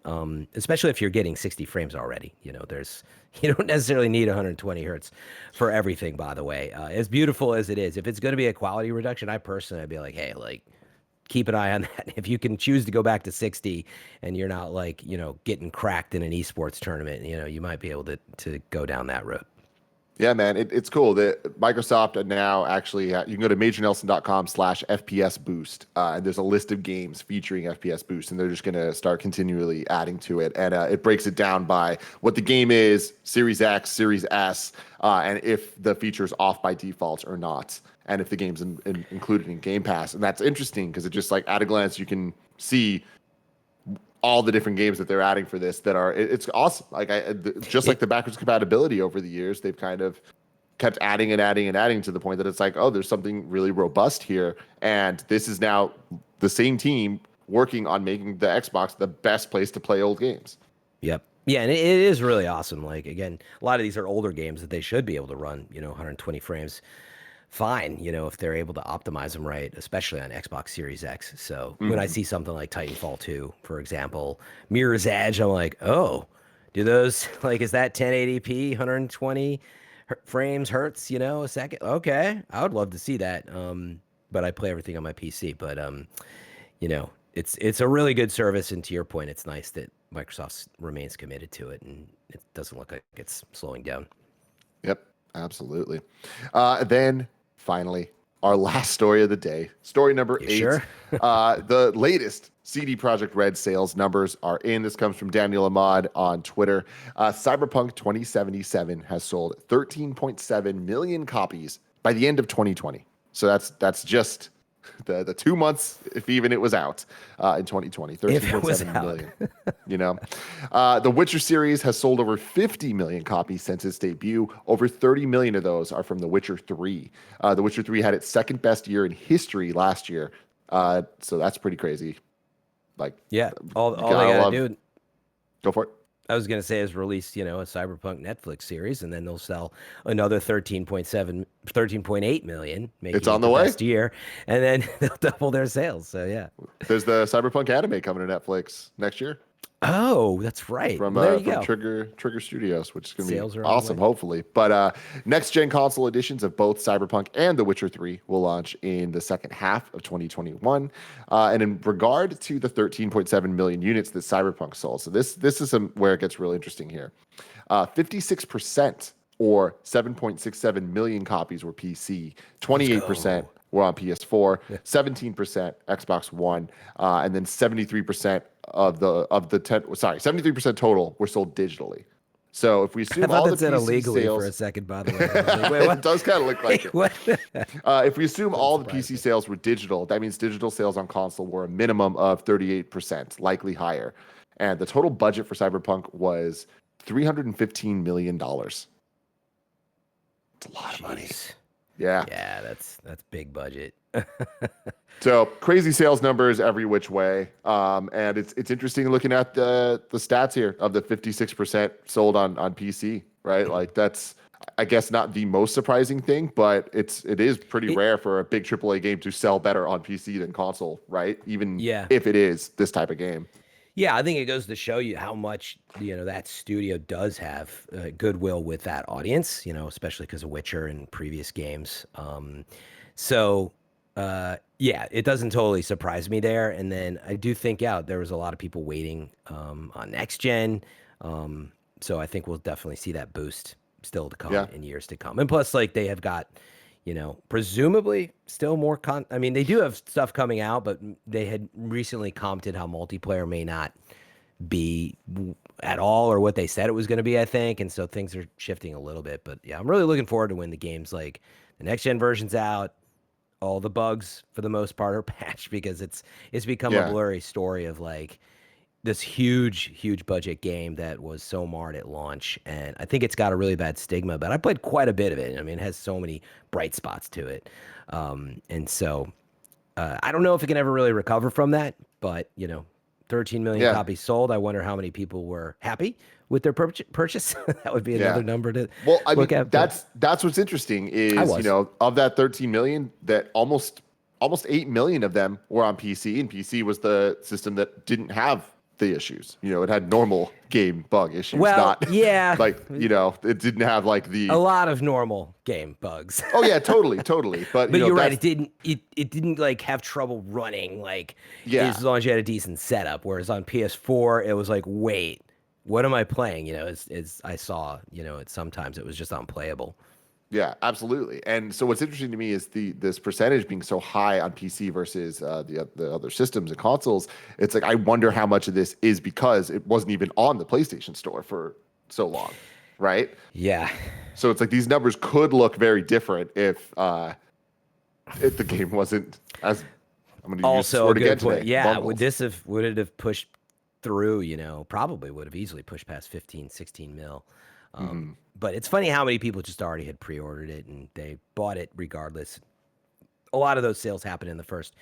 especially if you're getting 60 frames already. You don't necessarily need 120 hertz for everything, by the way. As beautiful as it is, if it's going to be a quality reduction, I'd be like, hey, keep an eye on that. If you can choose to go back to 60 and you're not getting cracked in an esports tournament, you might be able to go down that road. Yeah, man, it's cool that Microsoft now actually, you can go to majornelson.com/FPS Boost, and there's a list of games featuring FPS Boost, and they're just going to start continually adding to it. And it breaks it down by what the game is, Series X, Series S, and if the feature's off by default or not, and if the game's included in Game Pass. And that's interesting because it just at a glance, you can see all the different games that they're adding for this it's awesome. Like the backwards compatibility over the years, they've kind of kept adding and adding and adding to the point that it's like, oh, there's something really robust here. And this is now the same team working on making the Xbox the best place to play old games. Yep. Yeah, and it is really awesome. Like, again, a lot of these are older games that they should be able to run, 120 frames fine, if they're able to optimize them right, especially on Xbox Series X. So when I see something like Titanfall 2, for example, Mirror's Edge, I'm like, oh, do those, is that 1080p, 120 frames, hertz, a second? Okay, I would love to see that. But I play everything on my PC. But, it's a really good service. And to your point, it's nice that Microsoft remains committed to it, and it doesn't look like it's slowing down. Yep, absolutely. Then finally, our last story of the day, story number 8. Sure? The latest CD Projekt Red sales numbers are in. This comes from Daniel Ahmend on Twitter. Cyberpunk 2077 has sold 13.7 million copies by the end of 2020. So that's just the 2 months, if even it was out in 2020. 13.7 million. The Witcher series has sold over 50 million copies since its debut. Over 30 million of those are from The Witcher 3. The Witcher 3 had its second best year in history last year. So that's pretty crazy. All they gotta do. Go for it. I was going to say is release, a Cyberpunk Netflix series, and then they'll sell another 13.8 million. It's on the way. Best year, and then they'll double their sales. So yeah. There's the Cyberpunk anime coming to Netflix next year. Oh, that's right. From Trigger Studios, which is going to be awesome, hopefully. But next-gen console editions of both Cyberpunk and The Witcher 3 will launch in the second half of 2021. And in regard to the 13.7 million units that Cyberpunk sold, so this is where it gets really interesting here. 56% or 7.67 million copies were PC, 28% were on PS4, 17% Xbox One, and then 73% of the 73% total were sold digitally. So if we assume all the PC illegally sales, for a second, by the way, wait, it does kind of look like it. What? If we assume all the PC sales were digital, that means digital sales on console were a minimum of 38%, likely higher. And the total budget for Cyberpunk was $315 million. It's a lot of money. Yeah. Yeah, that's big budget. So crazy sales numbers every which way. And it's interesting looking at the stats here of the 56% sold on PC, right? That's, I guess, not the most surprising thing, but it is pretty rare for a big AAA game to sell better on PC than console, right? Even if it is this type of game. Yeah, I think it goes to show you how much, that studio does have goodwill with that audience, especially because of Witcher and previous games. It doesn't totally surprise me there. And then I do think, there was a lot of people waiting on next gen. So I think we'll definitely see that boost still to come in years to come. And plus, they have got, presumably still more they do have stuff coming out, but they had recently commented how multiplayer may not be at all or what they said it was going to be, I think. And so things are shifting a little bit. But yeah, I'm really looking forward to when the game's the next gen version's out. all the bugs for the most part are patched because it's become a Yeah. blurry story of like this huge budget game that was so marred at launch, and I think it's got a really bad stigma. But I played quite a bit of it. I mean, it has so many bright spots to it, and so I don't know if it can ever really recover from that. But 13 million Yeah. copies sold. I wonder how many people were happy with their purchase. That would be another number to look at. That's what's interesting is of that 13 million, that almost 8 million of them were on PC, and PC was the system that didn't have the issues. It had normal game bug issues. Well, not yeah, it didn't have like a lot of normal game bugs. Oh yeah, totally. But you're right. It didn't like have trouble running as long as you had a decent setup. Whereas on PS4, it was like, wait, what am I playing? As I saw, sometimes it was just unplayable. Yeah, absolutely. And so what's interesting to me is this percentage being so high on PC versus the other systems and consoles. It's like, I wonder how much of this is because it wasn't even on the PlayStation Store for so long, right? Yeah. So it's like these numbers could look very different if the game wasn't as, I'm going to use this word again today. Yeah, would it have pushed through? Probably would have easily pushed past 15, 16 mil. But it's funny how many people just already had pre-ordered it and they bought it regardless. A lot of those sales happened in the first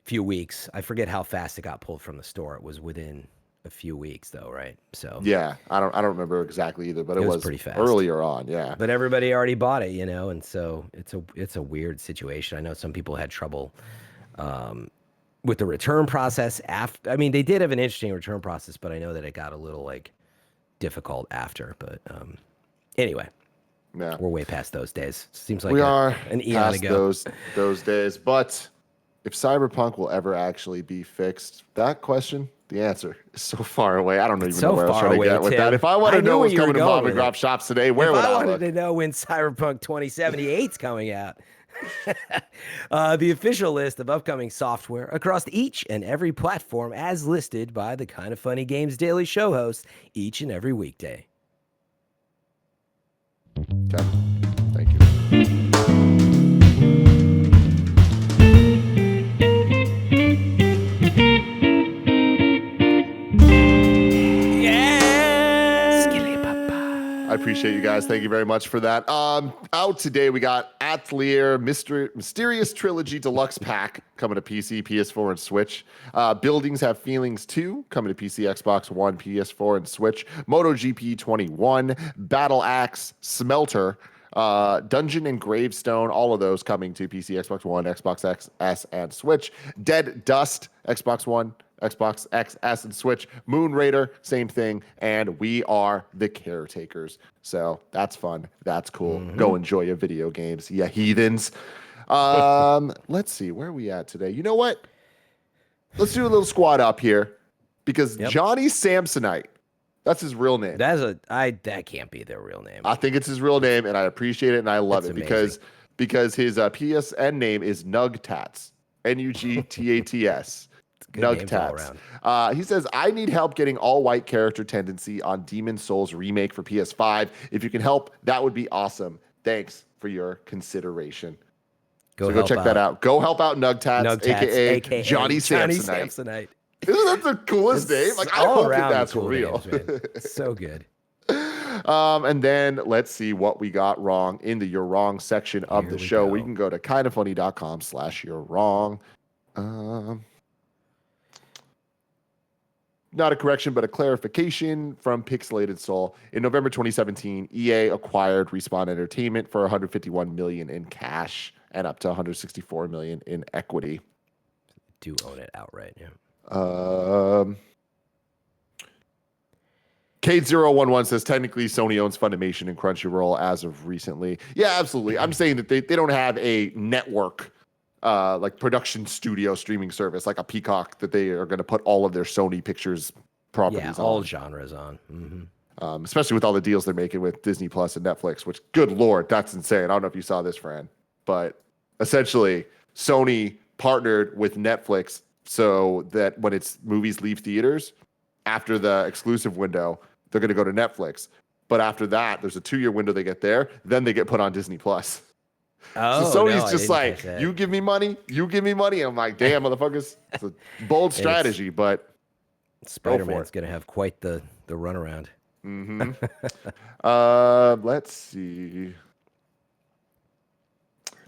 few weeks. I forget how fast it got pulled from the store. It was within a few weeks, though, right? So yeah, I don't remember exactly either, but it was pretty fast earlier on. Yeah, but everybody already bought it, and so it's a weird situation. I know some people had trouble with the return process after. I mean, they did have an interesting return process, but I know that it got a little difficult after. But anyway, yeah, we're way past those days. Seems like we are an eon past ago. those days. But if Cyberpunk will ever actually be fixed, that question, the answer is so far away. I don't even know where I was trying to get with that. If I want to know what's coming to mom and grop shops today, where would I look? I wanted to know when Cyberpunk 2078 is coming out. The official list of upcoming software across each and every platform as listed by the Kind of Funny Games Daily Show host each and every weekday. Okay. Thank you. I appreciate you guys. Thank you very much for that. Out today, we got Atelier Mysterious Trilogy Deluxe Pack coming to PC, PS4, and Switch. Buildings Have Feelings 2 coming to PC, Xbox One, PS4, and Switch. MotoGP 21, Battle Axe, Smelter, Dungeon and Gravestone, all of those coming to PC, Xbox One, Xbox XS, and Switch. Dead Dust, Xbox One, Xbox XS, and Switch. Moon Raider, same thing. And We Are the Caretakers. So that's fun. That's cool. Go enjoy your video games, ya heathens. Let's see. Where are we at today? You know what? Let's do a little squad up here because Jonny Samsonite, that's his real name. That can't be their real name. I think it's his real name, and I appreciate it, and I love it amazing. because his PSN name is NugTats, NugTats. NugTats. He says, I need help getting all-white character tendency on Demon's Souls remake for PS5. If you can help, that would be awesome. Thanks for your consideration. Go check that out. Go help out NugTats, aka Jonny Samsonite. Isn't that the coolest name? Like, I hope that's real. Names, so good. And then let's see what we got wrong in the You're Wrong section of the show. We can go to kindoffunny.com/you're wrong. Not a correction, but a clarification from Pixelated Soul. In November 2017, EA acquired Respawn Entertainment for $151 million in cash and up to $164 million in equity. Do own it outright, yeah. Kate011 says technically Sony owns Funimation and Crunchyroll as of recently. Yeah, absolutely. I'm saying that they don't have a network like production studio streaming service like a Peacock that they are going to put all of their Sony Pictures properties on. All genres on. Mm-hmm. Especially with all the deals they're making with Disney Plus and Netflix, which, good Lord, that's insane. I don't know if you saw this, Fran, but essentially Sony partnered with Netflix so that when its movies leave theaters, after the exclusive window, they're going to go to Netflix. But after that, there's a 2-year window they get there. Then they get put on Disney Plus. Oh, so no, Sony's I just didn't like, catch that. you give me money, you give me money. I'm like, damn, motherfuckers. It's a bold strategy, but Spider-Man's going to have quite the runaround. mm-hmm. Let's see.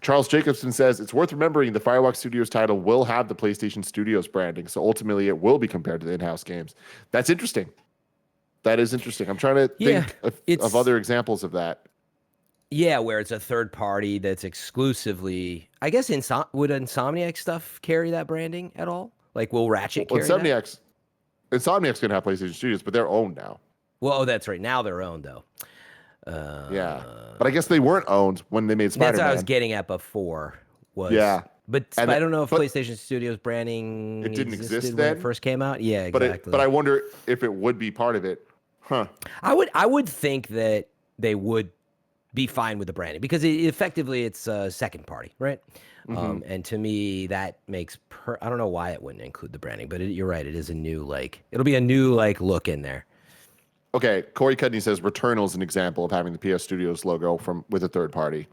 Charles Jacobson says it's worth remembering the Firewalk Studios title will have the PlayStation Studios branding, so ultimately it will be compared to the in-house games. That's interesting. That is interesting. I'm trying to think of other examples of that. Yeah, where it's a third party that's exclusively. I guess would Insomniac stuff carry that branding at all? Like, will Ratchet carry that? Insomniac's gonna have PlayStation Studios, but they're owned now. Well, that's right. Now they're owned though. Yeah, but I guess they weren't owned when they made Spider-Man. That's what I was getting at before. But I don't know if PlayStation Studios branding it didn't exist when then? it first came out. Yeah, exactly. But I wonder if it would be part of it. Huh. I would think that they would be fine with the branding because effectively it's a second party, right? Mm-hmm. And to me, that makes I don't know why it wouldn't include the branding, but you're right. It is a new it'll be a new look in there. Okay, Corey Cudney says Returnal is an example of having the PS Studios logo with a third party.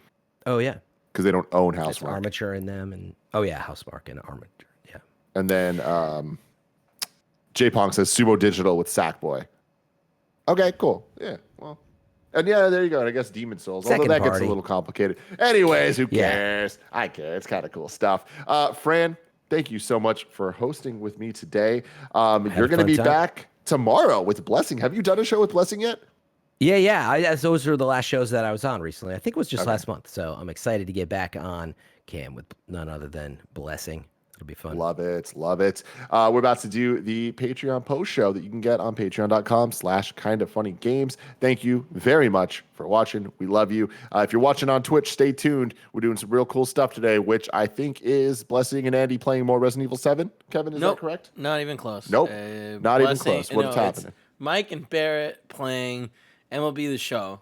Oh yeah, because they don't own Housemarque. Armature in them, and Housemarque and Armature. Yeah. And then J Pong says Sumo Digital with Sackboy. Okay, cool. Yeah, well, and yeah, there you go. And I guess Demon Souls, although that gets a little complicated. Anyways, who cares? Yeah. I care. It's kind of cool stuff. Fran, thank you so much for hosting with me today. You're going to be back tomorrow with Blessing. Have you done a show with Blessing yet? Yeah. Those were the last shows that I was on recently. I think it was just last month. So I'm excited to get back on cam with none other than Blessing. It'll be fun. Love it. We're about to do the Patreon post show that you can get on patreon.com/kindoffunnygames. Thank you very much for watching. We love you. If you're watching on Twitch, stay tuned. We're doing some real cool stuff today, which I think is Blessing and Andy playing more Resident Evil 7. Kevin, is that correct? Not even close. Nope. Not even close. What's happening? Mike and Barrett playing MLB The Show.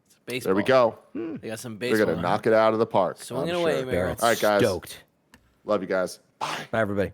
It's baseball. There we go. They got some baseball. They're going to knock it out of the park. Swing it away, man. Barrett's all right, guys. Stoked. Love you guys. Bye. Bye, everybody.